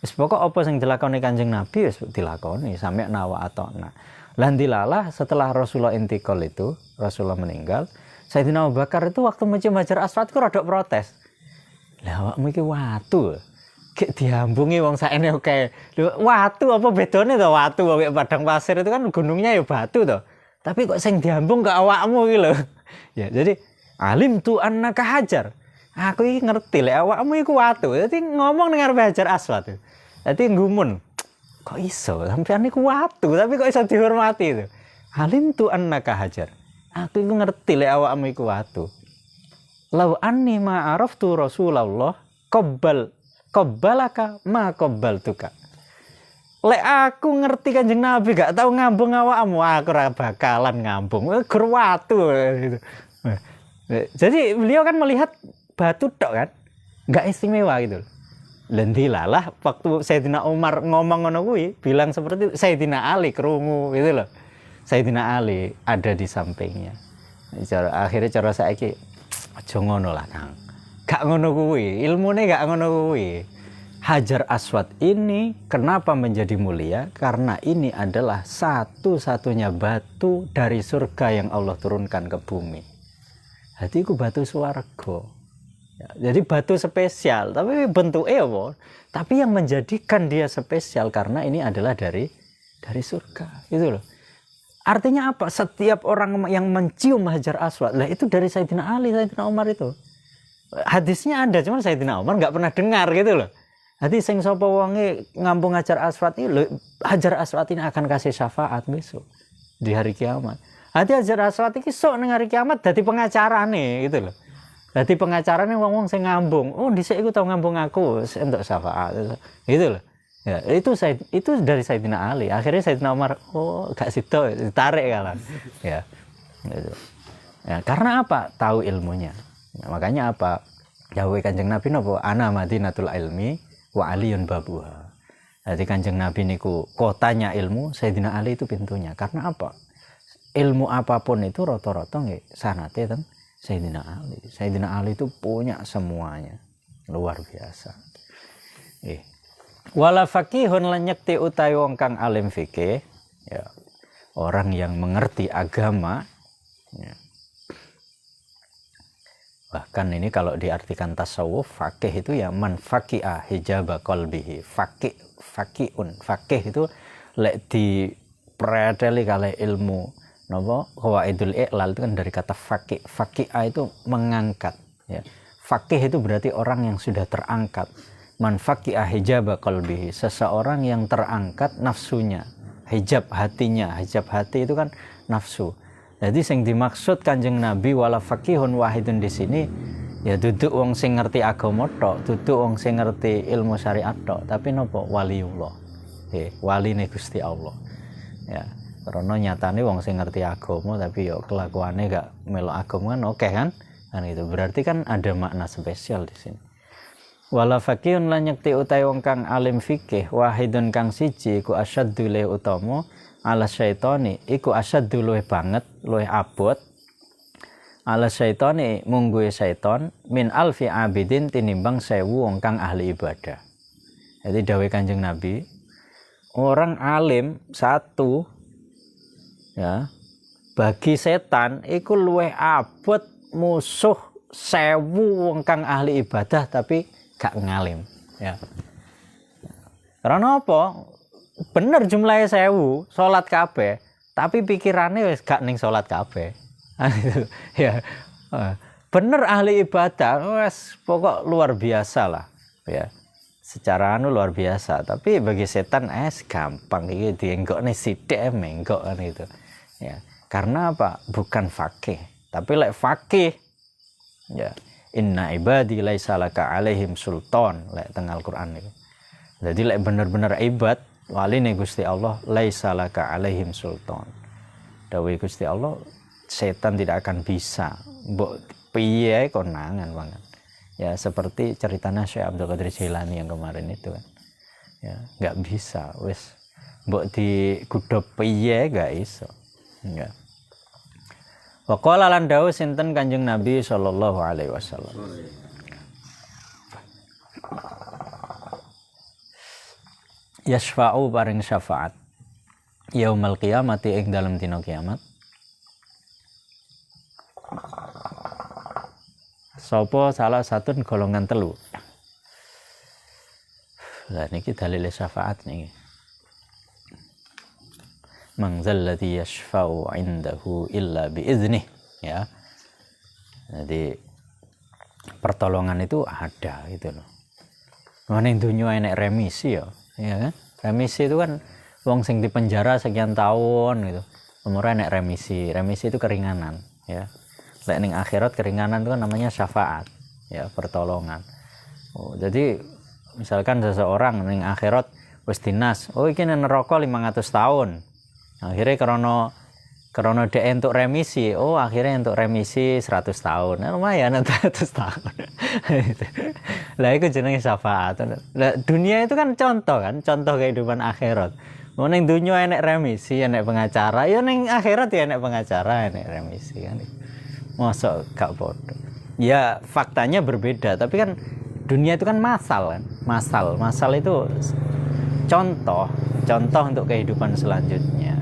S1: Wis pokok apa sing dilakoni Kanjeng Nabi wis dilakoni sampai nawa atona. Lan dilalah setelah Rasulullah intikal itu, Rasulullah meninggal, Sayyidina Abu Bakar itu waktu mencium Hajar Aswad ku rada protes. Lah awakmu iki watu. Gek diambungi wong sakene oke. Lho watu apa bedane to watu kok padang pasir itu kan gunungnya ya batu to. Tapi kok sing diambung ke awakmu iki lho. Ya jadi alim tu annaka hajar. Aku iki ngerti lek awakmu iku watu. Dadi ngomong ning arep Hajar Aswad. Dadi ngumun. Kok iso sampean niku watu tapi kok iso dihormati itu. Alim tu annaka hajar. Aku iku ngerti lek awakmu iku watu. Lau anni ma araftu Rasulullah qabbalaka ma qabbaltuka. Lek aku ngerti Kanjeng Nabi gak tau ngambung awakmu, aku ora bakalan ngambung. Gur watu gitu. Jadi beliau kan melihat batu tok kan, nggak istimewa gitu. Lendilalah waktu Sayyidina Umar ngomong ngono kuwi, bilang seperti Sayyidina Ali krungu gitu loh. Sayyidina Ali ada di sampingnya. Akhirnya cara saiki aja ngono lah Kang. Gak ngono kuwi, ilmune gak ngono kuwi. Hajar Aswad ini kenapa menjadi mulia? Karena ini adalah satu-satunya batu dari surga yang Allah turunkan ke bumi. Jadi itu batu swarga. Ya, jadi batu spesial, tapi bentuknya apa? Tapi yang menjadikan dia spesial karena ini adalah dari surga, gitu loh. Artinya apa? Setiap orang yang mencium Hajar Aswad, lah itu dari Sayyidina Ali, Sayyidina Umar itu. Hadisnya ada, cuman Sayyidina Umar nggak pernah dengar gitu loh. Jadi sing sapa wonge ngampung Hajar Aswad ini, Hajar Aswad ini akan kasih syafaat besok di hari kiamat. Hati Hajar Aswad ini sok ning hari kiamat dadi pengacarane gitu loh. Dadi pengacarane wong-wong sing ngambung. Oh, dhisik iku tau ngambung aku entuk syafaat. Gitu loh. Ya, itu dari Sayyidina Ali. Akhirnya Sayyidina Umar, oh gak sido ditarik kalan. Ya. Gitu. Ya, karena apa? Tahu ilmunya. Ya, makanya apa? Dawuh Kanjeng Nabi napa? Ana Madinatul ilmi wa aliyun babuha. Jadi Kanjeng Nabi niku kotanya ilmu, Sayyidina Ali itu pintunya. Karena apa? Ilmu apapun itu rata-rata nggih sanate teng Sayyidina Ali. Sayyidina Ali itu punya semuanya. Luar biasa. Wala faqihun lan nyekti utawi wong kang alim fikih, ya. Orang yang mengerti agama, ya. Bahkan ini kalau diartikan tasawuf, faqih itu ya man faqiha hijaba qalbihi. Faqih itu lek di predeli kali ilmu napa qawaidul i'lal itu kan dari kata faqih. Faqiha itu mengangkat, ya. Faqih itu berarti orang yang sudah terangkat. Man faqiha hijaba qalbihi, seseorang yang terangkat nafsunya, hijab hatinya. Hijab hati itu kan nafsu. Jadi sing dimaksud Kanjeng Nabi wala faqihun wahidun di sini ya duduk wong sing ngerti agama tok, duduk wong sing ngerti ilmu syariat tok, tapi napa waliullah. Waline Gusti Allah. Ya, karena nyatane wong sing ngerti agama tapi yo kelakuane gak melok agama kan oke kan? Kan itu berarti kan ada makna spesial di sini. Wala faqihun lan nyekti utahe wong kang alim fikih wahidun kang siji iku asyaddu le utama ala syaitani iku asyaddu luwih banget luwih abot ala syaitani mungguhe syaiton min alfi abidin tinimbang 1000 wong kang ahli ibadah. Jadi dawuh Kanjeng Nabi, orang alim satu ya bagi setan iku luwih abot musuh 1000 wong kang ahli ibadah tapi gak ngalim ya. Karena apa? Bener jumlahnya 1000 salat kabeh, tapi pikirannya wis gak ning salat kabeh. Ya. Bener ahli ibadah, wes pokok luar biasa lah ya. Secara luar biasa, tapi bagi setan gampang iki dienggokne sithik menggok kan itu. Ya. Karena apa? Bukan fakih, tapi lek fakih ya inna ibadi laisa laka alaihim sultan lek teng Al-Qur'an itu. Jadi lek bener-bener ibad wali nih Gusti Allah laisa laka alaihim sultan. Dawuh Gusti Allah setan tidak akan bisa mbok piye konangan banget. Ya seperti ceritanya Syekh Abdul Qadir Jailani yang kemarin itu kan. Ya enggak bisa wis mbok digudhop piye gak iso. Ya. Wa qala lan dawuh sinten Kanjeng Nabi sallallahu alaihi wasallam. Yasfa'u paring syafaat yaumul qiyamati ing dalem dina kiamat. Sapa salah satu golongan telu. Lah niki dalile syafaat niki. Man zalladzi yashfa'u 'indahu illa biiznih ya. Jadi pertolongan itu ada gitu loh. Ning dunya enek remisi ya kan? Remisi itu kan wong sing dipenjara sekian tahun gitu. Umurnya enek remisi. Remisi itu keringanan ya. Lek ning akhirat keringanan itu kan namanya syafaat ya, pertolongan. Oh, jadi misalkan seseorang ning akhirat wis dinas, oh iki nang neraka 500 tahun. Akhirnya karena dia untuk remisi, oh akhirnya untuk remisi 100 tahun. Nah, lumayan 100 tahun. Lah itu jenenge syafaat. Lah dunia itu kan contoh kehidupan akhirat. Mau ning dunia enek remisi, enek pengacara, ya ning akhirat ya enek pengacara, enek remisi kan. Mosok gak bodoh. Ya faktanya berbeda, tapi kan dunia itu kan masal kan. Masal itu contoh untuk kehidupan selanjutnya.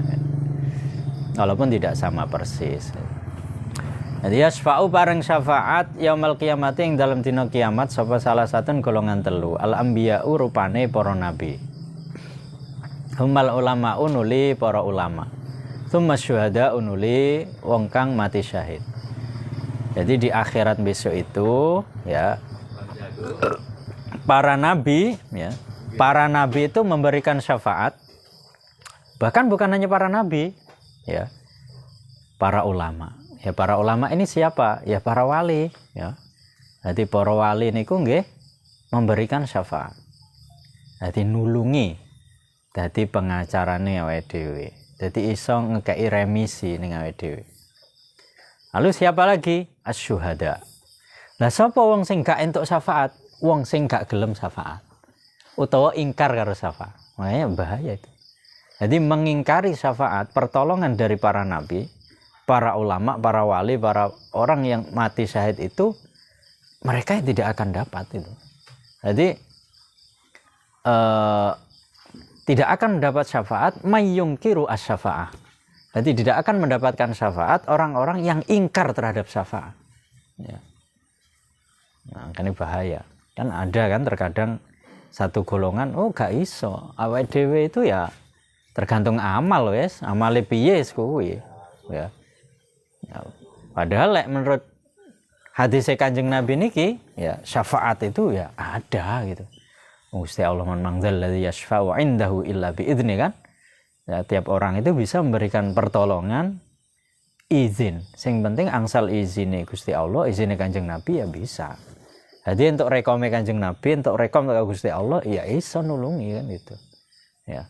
S1: Walaupun tidak sama persis. Jadi yasfa'u bareng syafaat yaumul qiyamati ing dalam dina kiamat sapa salah satu golongan telu al anbiya'u rupane para nabi. Humal ulama unuli para ulama. Tsumma syuhada unuli wong kang mati syahid. Jadi di akhirat besok itu ya para nabi itu memberikan syafaat. Bahkan bukan hanya para nabi ya, para ulama. Ya para ulama ini siapa? Ya para wali ya. Jadi para wali niku nggih memberikan syafaat. Jadi nulungi dadi pengacarane awake dhewe. Dadi iso ngekeki remisi ning awake dhewe. Lalu siapa lagi? Asy-syuhada. Lah sapa wong sing gak entuk syafaat? Wong sing gak gelem syafaat. Utawa ingkar karo syafaat. Makanya bahaya itu. Jadi mengingkari syafaat, pertolongan dari para nabi, para ulama, para wali, para orang yang mati syahid itu, mereka tidak akan dapat itu. Jadi tidak akan mendapat syafaat mayyungkiru asy-syafa'ah. Jadi tidak akan mendapatkan syafaat orang-orang yang ingkar terhadap syafaat. Ya. Nah, kan ini bahaya. Kan ada kan terkadang satu golongan, oh gak iso, awake dhewe itu ya tergantung amal wes, amale piye kuwi. Ya. Ya. Padahal menurut hadis Kanjeng Nabi niki, ya syafaat itu ya ada gitu. Gusti Allah man mangzal ladzi yashfa'u 'indahu illa bi'idzni kan. Ya, tiap orang itu bisa memberikan pertolongan izin. Sing penting angsal izine Gusti Allah, izine Kanjeng Nabi ya bisa. Jadi untuk rekome Kanjeng Nabi, untuk rekom ke Gusti Allah ya iso nulungi kan itu. Ya.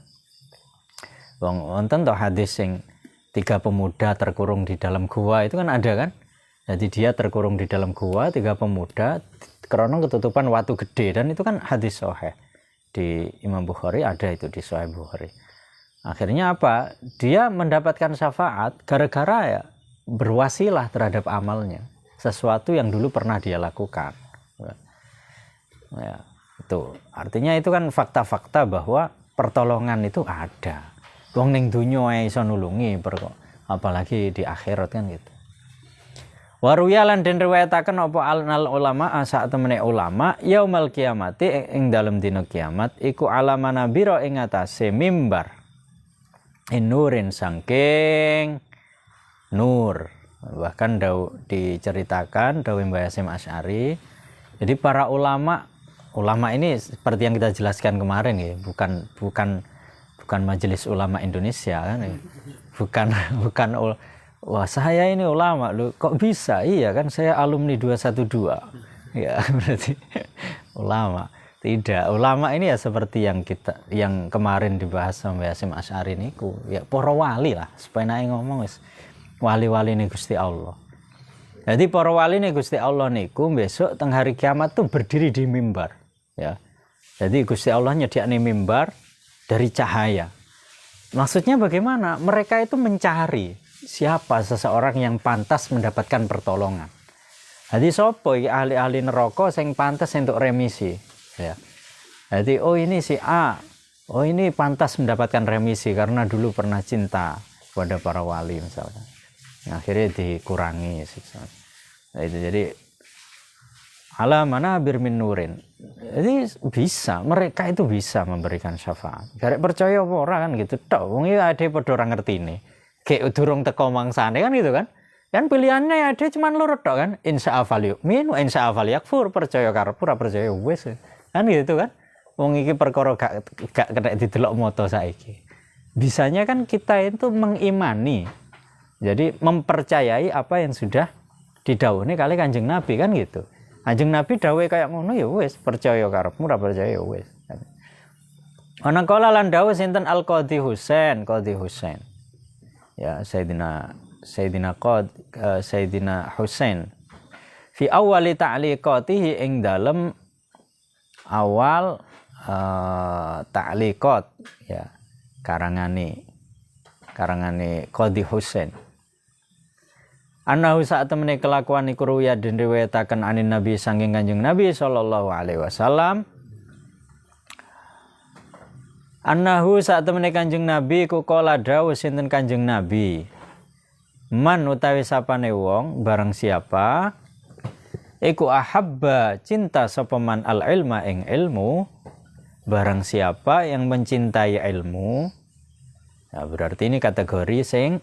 S1: Wong wonten to hadis sing 3 pemuda terkurung di dalam gua itu kan ada kan? Jadi dia terkurung di dalam gua, 3 pemuda karena ketutupan watu gede, dan itu kan hadis sahih di Imam Bukhari, ada itu di Sahih Bukhari. Akhirnya apa? Dia mendapatkan syafaat gara-gara ya berwasilah terhadap amalnya, sesuatu yang dulu pernah dia lakukan. Ya, itu artinya itu kan fakta-fakta bahwa pertolongan itu ada. Wong ning dunya ae iso nulungi, apalagi di akhirat kan gitu. Waruya lan den riwayataken apa al ulama sak temene ulama yaumal kiamati ing dalem dina kiamat iku alama nabira ing atase mimbar nurin sangking nur. Bahkan diceritakan dawuh Mbah Hasyim Asy'ari, jadi para ulama ini seperti yang kita jelaskan kemarin ya, bukan majelis ulama Indonesia kan ya. Bukan wah saya ini ulama lu kok bisa, iya kan saya alumni 212 ya berarti ulama. Tidak, ulama ini ya seperti yang kemarin dibahas sama Hasyim Asy'ari niku ya para wali lah, supaya naik ngomong wis wali-wali ini Gusti Allah. Jadi para wali ini Gusti Allah niku besok teng hari kiamat tuh berdiri di mimbar ya. Jadi Gusti Allah nyediakne mimbar dari cahaya. Maksudnya bagaimana? Mereka itu mencari siapa seseorang yang pantas mendapatkan pertolongan. Jadi sopo ahli-ahli neraka sing pantas untuk remisi ya. Jadi oh ini si A, oh ini pantas mendapatkan remisi karena dulu pernah cinta kepada para wali misalkan. Akhirnya dikurangi siksa. Nah, itu jadi ala mana birmin nurin. Jadi bisa, mereka itu bisa memberikan syafaat. Garek percaya apa ora kan gitu tok. Wong iki ade padha ora ngertine. Kayak durung teko mangsane kan gitu kan. Kan pilihannya ada cuman lurut tok kan. Insya Allah yu'min wa insya Allah yakfur, percaya karep ora percaya wis. Kan gitu kan. Wong iki perkara gak kena didelok moto saiki. Bisanya kan kita itu mengimani. Jadi mempercayai apa yang sudah didhawuhi kali Kanjeng Nabi kan gitu. Kanjeng Nabi dawuhe kayak ngono ya wis, percaya karepmu ora percaya ya wis. Ana kala lan dawuh sinten Al-Qadhi Husain. Ya Sayyidina Husain fi awali ta'liqatihi ing dalem awal ta'liqat ya karangane Qadhi Husain. Anahu saat temene kelakuan iku ruya den riwayataken anin Nabi saking Kanjeng Nabi sallallahu alaihi wasallam. Anahu saat temene Kanjeng Nabi ku kala dawuh sinten Kanjeng Nabi. Man utawi sapane wong barang siapa iku ahabba cinta sapa man al ilma ing ilmu, barang siapa yang mencintai ilmu. Nah, berarti ini kategori sing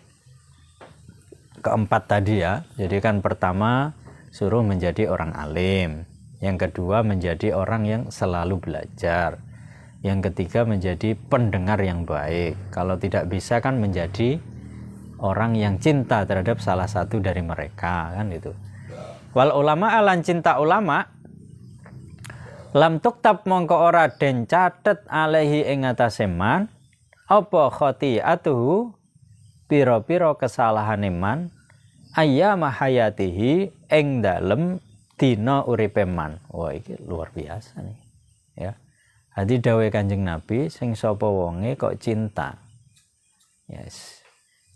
S1: keempat tadi ya. Jadi kan pertama suruh menjadi orang alim, yang kedua menjadi orang yang selalu belajar, yang ketiga menjadi pendengar yang baik. Kalau tidak bisa kan menjadi orang yang cinta terhadap salah satu dari mereka kan itu. Wal ulama alan cinta ulama lam tuktab mongko ora den catet alaihi ing atase man apa khati'atuhu pira-pira kesalahane man ayyama hayatihi ing dalem dina uripe man. Wah iki luar biasa nih ya. Hadi dawuh Kanjeng Nabi sing sapa wonge kok cinta. Yes.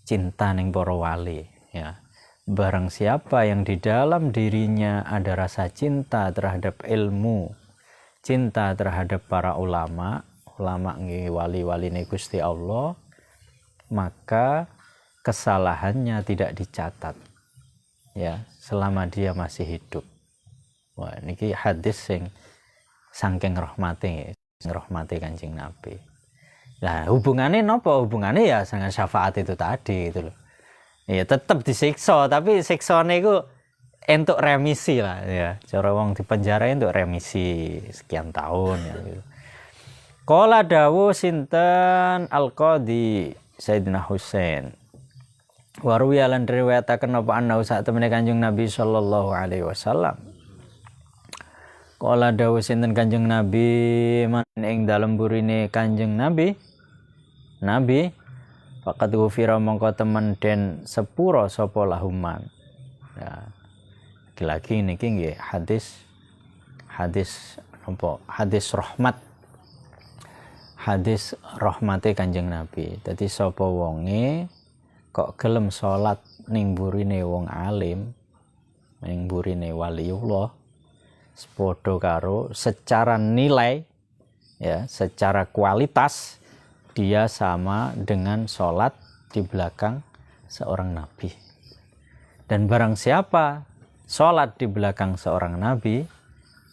S1: Cinta ning para wali ya. Barang siapa yang di dalam dirinya ada rasa cinta terhadap ilmu, cinta terhadap para ulama nggih wali-waline Gusti Allah, maka kesalahannya tidak dicatat ya selama dia masih hidup. Wah niki hadis sing saking rahmate Kanjeng Nabi. Nah hubungannya nopo? Hubungannya ya dengan syafaat itu tadi gitu loh. Ya tetap disiksa, tapi siksane iku entuk remisi lah ya. Cara wong di penjara entuk remisi sekian tahun ya gitu. Qala dawuh sinten Al-Qadhi Sayyidina Husain. Wa ruwiya lan riwayataken apa ana sak temene Kanjeng Nabi sallallahu alaihi wasallam. Qala dawuh sinten Kanjeng Nabi man ing dalem burine Kanjeng Nabi faqad ghufira mongko temen den sepura sapa lahuman ya Lagi-lagi niki nggih hadis apa? Hadis rahmat. Hadis rahmate Kanjeng Nabi. Dadi sapa wonge kok gelem salat ning burine wong alim, ning burine waliullah, sepadha karo secara nilai ya, secara kualitas dia sama dengan salat di belakang seorang nabi. Dan barang siapa salat di belakang seorang nabi,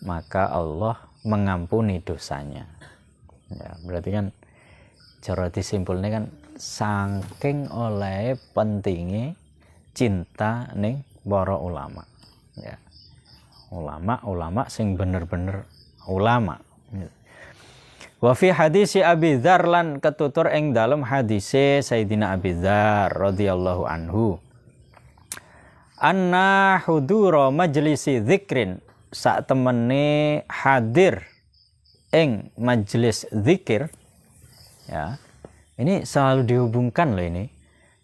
S1: maka Allah mengampuni dosanya. Ya, berarti kan cara disimpulnya kan saking oleh pentingnya cinta ning para ulama. Ya. Ulama sing bener-bener ulama. Wa fi hadisi Abi Dzar lan ketutur ing dalem hadise Sayyidina Abi Dzar radhiyallahu anhu. Anna hudura majlisi dzikrin, sak temene hadir ing majelis zikir ya. Ini selalu dihubungkan loh ini.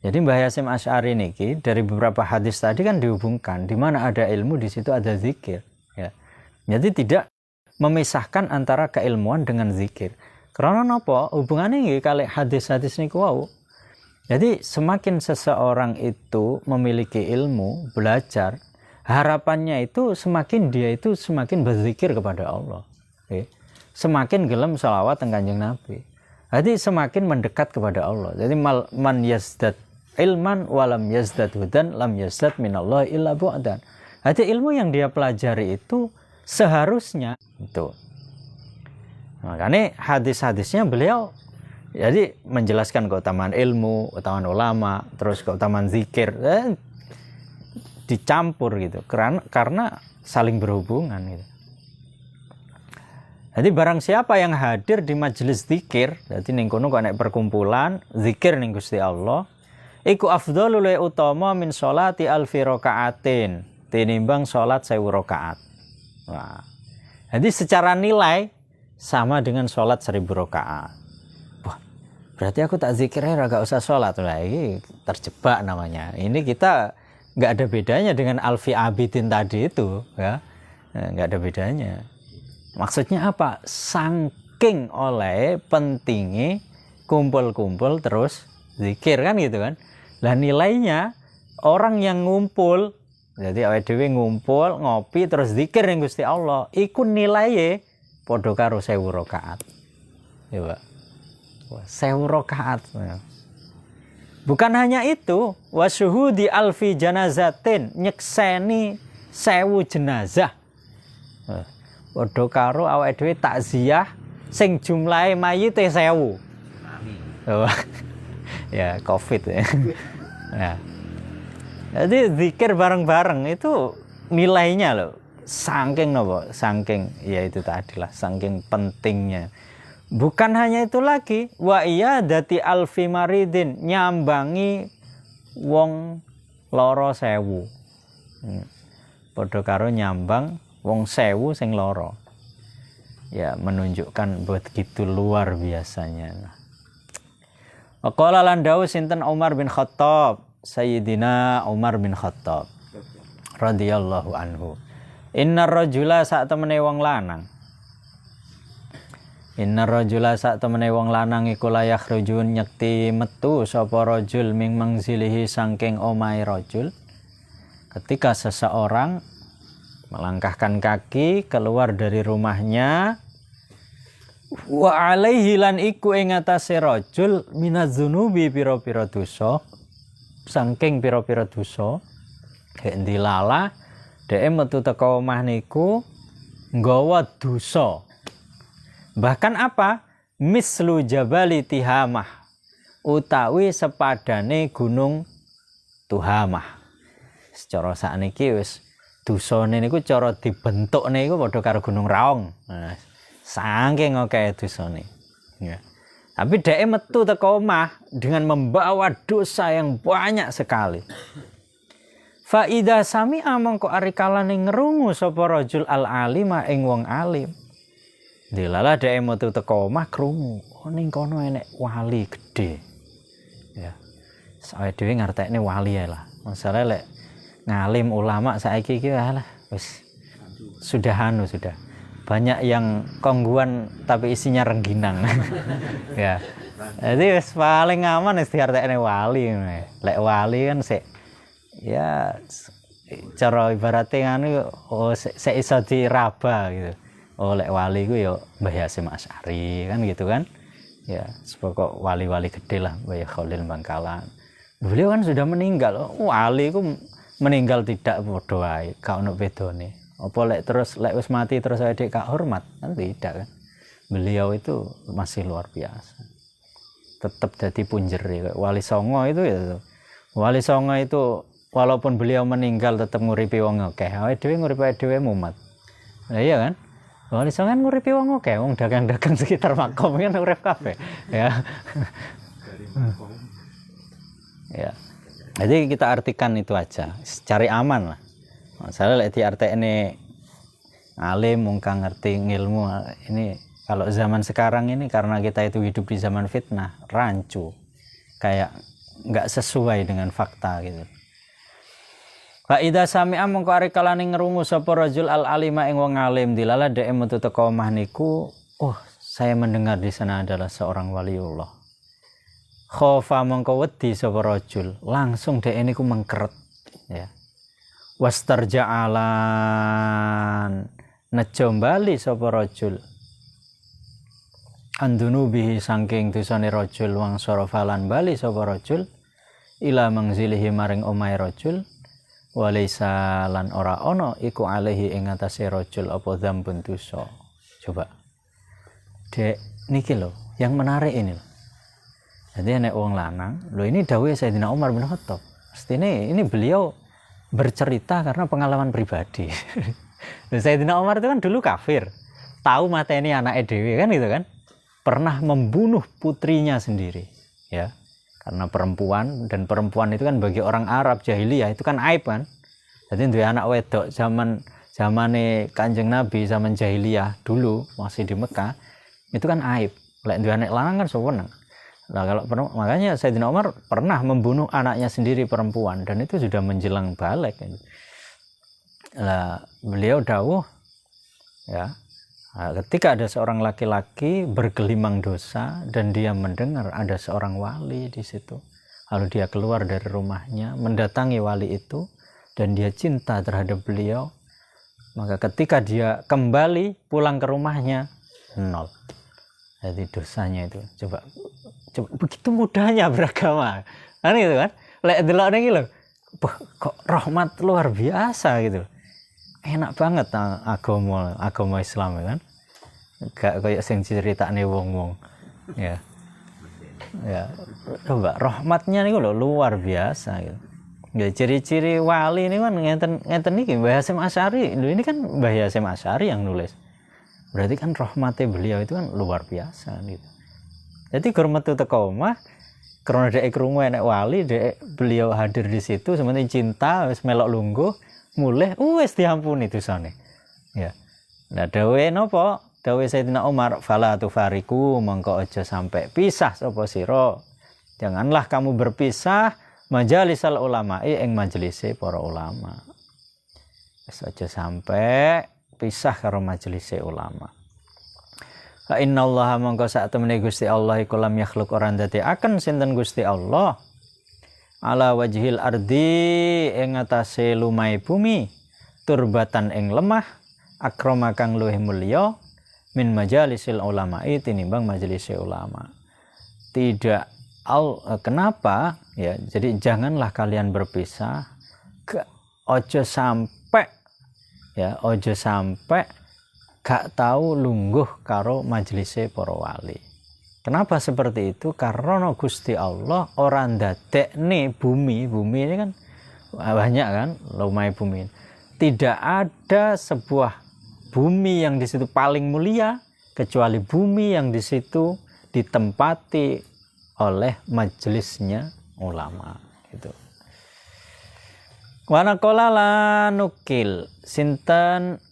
S1: Jadi Mbah Hasyim Asy'ari niki dari beberapa hadis tadi kan dihubungkan, di mana ada ilmu di situ ada zikir ya. Jadi tidak memisahkan antara keilmuan dengan zikir. Karena napa? Hubungannya nggih kali hadis-hadis niku wau. Jadi semakin seseorang itu memiliki ilmu, belajar, harapannya itu semakin dia itu semakin berzikir kepada Allah. Okay. Semakin gelem sholawat teng Kanjeng Nabi. Jadi semakin mendekat kepada Allah. Jadi man yazdad ilman walam yazdad hudan lam yazdad minallahi illa bu'dan. Jadi ilmu yang dia pelajari itu seharusnya itu. Makanya hadis-hadisnya beliau jadi menjelaskan keutamaan ilmu, keutamaan ulama, terus keutamaan zikir, dicampur gitu, karena saling berhubungan gitu. Jadi barang siapa yang hadir di majelis zikir, jadi ning kono kok nek perkumpulan zikir ning Gusti Allah, iku afdhalul utama min sholati alfi rakaatin, tinimbang salat 1000 rakaat. Wah. Jadi secara nilai sama dengan salat 1000 rakaat. Berarti aku tak zikirnya gak usah sholat. Nah, ini terjebak namanya. Ini kita gak ada bedanya dengan Alfi Abidin tadi itu ya. Gak ada bedanya. Maksudnya apa? Saking oleh pentingnya kumpul-kumpul terus zikir kan gitu kan. Lah nilainya orang yang ngumpul, jadi awake dhewe ngumpul ngopi terus zikir ning Gusti Allah, iku nilainya padha karo 1000 rakaat. Ya, Pak. 1000 rakaat. Bukan hanya itu, wasyuhudi alfi janazatin, nyekseni 1000 jenazah. Padha karo awake dhewe takziah sing jumlahe mayite 1000. Ya, Covid ya. Ya. Jadi zikir bareng-bareng itu nilainya loh. Saking napa? Saking ya itu tadilah, saking pentingnya. Bukan hanya itu lagi, wa iya dati alfi maridin, nyambangi wong loro 1000. Padha karo nyambang wong 1000 sing loro. Ya menunjukkan begitu luar biasanya. Qala lan dawuh sinten Umar bin Khattab, Sayyidina Umar bin Khattab radhiyallahu anhu. Innar rajula sak temene wong lanang. Inna rajula sak temene wong lanang iku layak rujun nyekti metu sapa rajul ming mangzilihi saking omahe rajul. Ketika seseorang melangkahkan kaki keluar dari rumahnya, wa alaihi lan iku ing atase rajul minadzunubi pira-pira dosa, saking pira-pira dosa, dek dilala dhek metu teko omah niku nggawa dosa. Bahkan apa? Mislu jabali Tihamah, utawi sepadane gunung Tuhamah. Secara sakniki wis dosane niku cara dibentukne iku padha karo gunung Raung. Nah, saking akeh dosane. Ya. Tapi dhek metu teko omah dengan membawa dosa yang banyak sekali. Fa idza sami'a mongko arikalane ngrungu sapa rajul al-alima ing wong alim. Dilala dhek metu teko omah krungu, oh ning kono enek wali gede. Ya. Awake dhewe ngartekne wali ae lah. Masalahe lek ngalim ulama saiki iki alah wis sudah banyak yang kongguan tapi isinya rengginang. Ya. Jadi wis paling aman wis diartekne wali. Lek wali kan sik ya cara ibaratnya nganu sik iso diraba gitu. Oh lek wali ku ya Mbah Hasyim Asy'ari kan gitu kan. Ya, sepokok wali-wali gede lah Mbah Khalil Bangkalan. Beliau kan sudah meninggal. Wali ku meninggal tidak padha wae, gak ono bedone. Apa lek wis mati terus awake gak hormat? Kan tidak kan. Beliau itu masih luar biasa. Tetap jadi punjeri. Wali Songo itu ya. Wali Songo itu walaupun beliau meninggal tetap nguripi wong akeh. Awake dhewe nguripi dhewe mumet. Nah iya kan? Wali Songo kan nguripi wong akeh, wong dagang-dagang sekitar makom kan urip kabeh. Ya. Ya. Jadi kita artikan itu aja, cari aman lah. Misalnya lek diartekne alim mung kang ngerti ilmu ini kalau zaman sekarang ini karena kita itu hidup di zaman fitnah, rancu. Kayak enggak sesuai dengan fakta gitu. Fa idza sami'a mongko ari kalane ngrungu sapa rajul al alima ing wong alim dilala dhek metu teko omah niku, oh saya mendengar di sana adalah seorang waliullah. Khofa mongko wedi sapa rajul, langsung dhek niku mengkeret ya. Wastarja'alan nejo bali sapa rajul. Andunubihi saking dosane rajul wang sarafalan bali sapa rajul ila mangzilihi maring omahe rajul. Walaisa lan ora ono iku alaihi ing atase rajul apa dzambun dosa. Coba. Dek niki lho, yang menarik ini lho. Jadi nek wong lanang, lho ini dawuhe Sayyidina Umar bin Khattab. Mestine ini beliau bercerita karena pengalaman pribadi. Sayyidina Umar itu kan dulu kafir. Tahu mateni anake dhewe kan gitu kan. Pernah membunuh putrinya sendiri, ya. Karena perempuan, dan perempuan itu kan bagi orang Arab jahiliyah itu kan aib kan. Jadi duwe anak wedok zamane Kanjeng Nabi zaman jahiliyah dulu masih di Mekah itu kan aib. Lek duwe anak lanang kan seneng. Nah, kalau makanya Sayyidina Umar pernah membunuh anaknya sendiri perempuan dan itu sudah menjelang balik. Lah beliau dawuh ya. Ketika ada seorang laki-laki bergelimang dosa dan dia mendengar ada seorang wali di situ, lalu dia keluar dari rumahnya mendatangi wali itu dan dia cinta terhadap beliau, maka ketika dia kembali pulang ke rumahnya 0. Jadi dosanya itu coba begitu mudahnya beragama kan gitu kan. Lek delokne iki lho kok rahmat luar biasa gitu. Enak banget agama Islam kan. Gak kayak sing critakne wong-wong. Ya. Ya, coba rahmatnya niku lho luar biasa gitu. Ya ciri-ciri wali ini kan ngeten iki Mbah Hasyim Asy'ari. Lho ini kan Mbah Hasyim Asy'ari yang nulis. Berarti kan rahmatnya beliau itu kan luar biasa gitu. Jadi gur metu teko omah karena dhek krungu enek wali, beliau hadir di situ sementing cinta wis melok lungguh mulih wis diampuni dosane. Ya. Nah dawuhe napa? Dawuhe Sayyidina Umar, fala tufariku mongko aja sampai pisah sapa sira. Janganlah kamu berpisah majalisal ulama'i ing majelise para ulama. Wis aja sampai pisah karo majelise ulama. Fa innallaha mongko sak temene Gusti Allah iku lam yakhluq ora ndadekaken sinten Gusti Allah ala wajhil ardi ing atase lumai bumi turbatan ing lemah akrama kang luwih mulya min majalisil ulama'i tinimbang majelise ulama. Tidak kenapa ya, jadi janganlah kalian berpisah, ojo sampai gak tahu lungguh karo majelise para wali. Kenapa seperti itu? Karena Gusti Allah orang ndadekne bumi ini kan banyak kan lumai bumi. Tidak ada sebuah bumi yang di situ paling mulia kecuali bumi yang di situ ditempati oleh majelisnya ulama gitu. Wana qala nukil sinten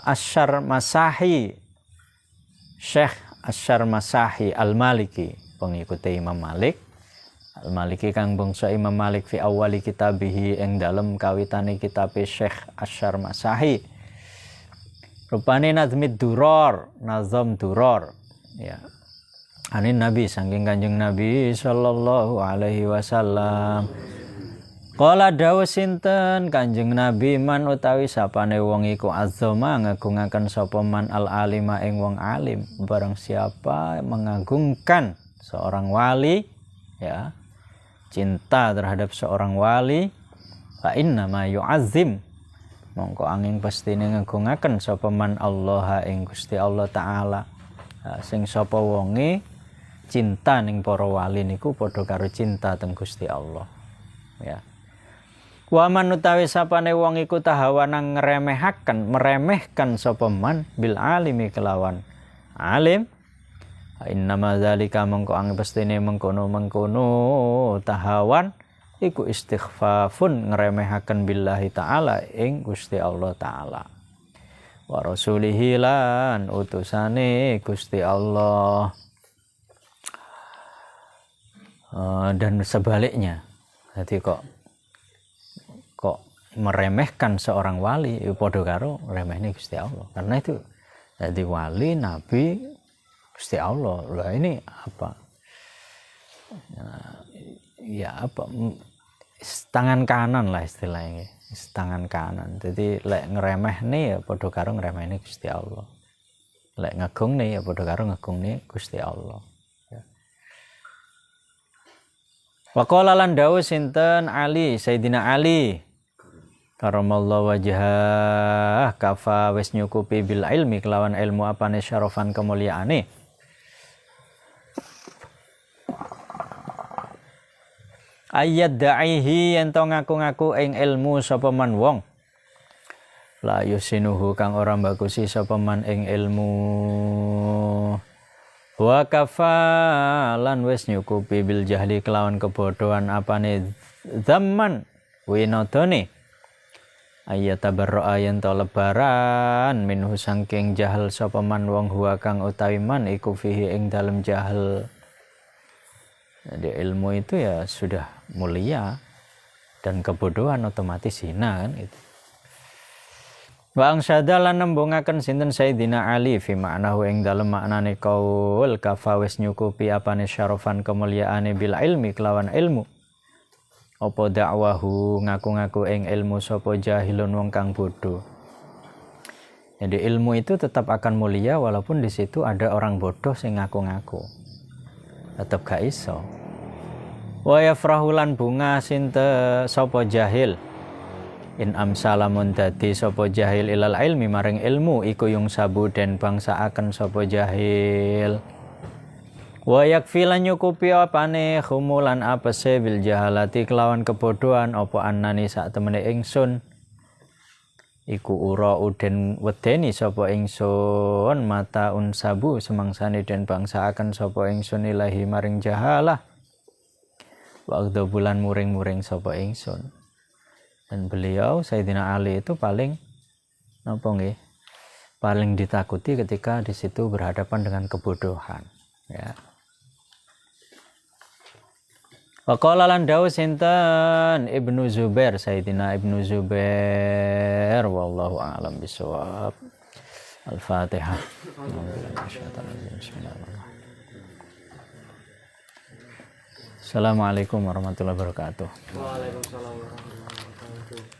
S1: Asy'ar Masahi, Syekh Asy'ar Masahi Al-Maliki, pengikut Imam Malik. Al-Maliki kang bangsa Imam Malik fi awali kitabihi ing dalem kawitane kitab Syekh Asyar Masahi. Rupane nazmid duror, nazam duror. Ya. Anin Nabi saking Kanjeng Nabi sallallahu alaihi wasallam. Qala dawu sinten Kanjeng Nabi man utawi sapane wong iku azzama ngagungaken sapa man al alima ing wong alim. Barang siapa mengagungkan seorang wali, ya, cinta terhadap seorang wali, fa inna ma yu'azzim mongko angin pastine ngagungaken sapa man Allah ing Gusti Allah taala. Sing sapa wonge cinta ning para wali niku padha karo cinta teng Gusti Allah, ya. Wa man utawi sapane wong iku tahawana meremehkan sapa man bil alimi kelawan alim. Innama zalika mengko ang pastine mengkono tahawan iku istighfafun ngremehaken billahi taala ing Gusti Allah taala. Wa rasulihi lan utusane Gusti Allah. Dan sebaliknya. Jadi kok meremehkan seorang wali padha karo remehne Gusti Allah. Karena itu jadi wali, nabi, Gusti Allah. Lah ini apa? Ya apa? Tangan kanan lah istilahnya. Tangan kanan. Jadi lek ngremehne ya padha karo ngremehne Gusti Allah. Lek ngagungne ya padha karo ngagungne Gusti Allah. Ya. Wa qala lan dawuh sinten Ali, Sayyidina Ali karamallahu wajhah kafa wis nyukupi bil ilmi kelawan ilmu apane syarafan kemuliaane. Ayat da'ihi ento ngaku-ngaku ing ilmu sapa man wong la yusinuhu kang ora bagusi sapa man ing ilmu wa kafalan wis nyukupi bil jahli kelawan kebodohan apane zaman winodone ayat tabarra ento lebaran minhu saking jahal sapa man wong huwa kang utawi man iku fihi ing dalem jahal. Jadi ilmu itu ya sudah mulia dan kebodohan otomatis hina kan itu. Wa angsyadalan nembungaken sinten Sayyidina Ali fi ma'nahu ing dalem maknane qaul kafa wis nyukupi apane syarafan kemuliaane bil ilmi kelawan ilmu. Apa dakwahu ngaku-ngaku ing ilmu sapa jahilun wong kang bodoh. Jadi ilmu itu tetap akan mulia walaupun di situ ada orang bodoh sing ngaku-ngaku. Tetap gak iso. Wa yafrahulan bunga sinte sapa jahil in amsalamun dadi sapa jahil ilal ilmi maring ilmu iku yung sabu den bangsaaken sapa jahil. Wa yakfilan nyukupi apane khumulan apese bil jahalati kelawan kebodohan apa annani sak temene ingsun iku ura uden wedeni sapa ingsun mata unsabu semangsane den bangsaaken sapa ingsun ilahi maring jahalah waktu bulan muring-muring sapa ingsun. Dan beliau Sayyidina Ali itu paling paling ditakuti ketika di situ berhadapan dengan kebodohan, ya. Wa qala lan dawu sinten Ibnu Zubair, Sayyidina Ibnu Zubair, wallahu a'lam bishawab. Al-Fatihah. Assalamualaikum warahmatullahi wabarakatuh.
S2: Waalaikumsalam warahmatullahi wabarakatuh.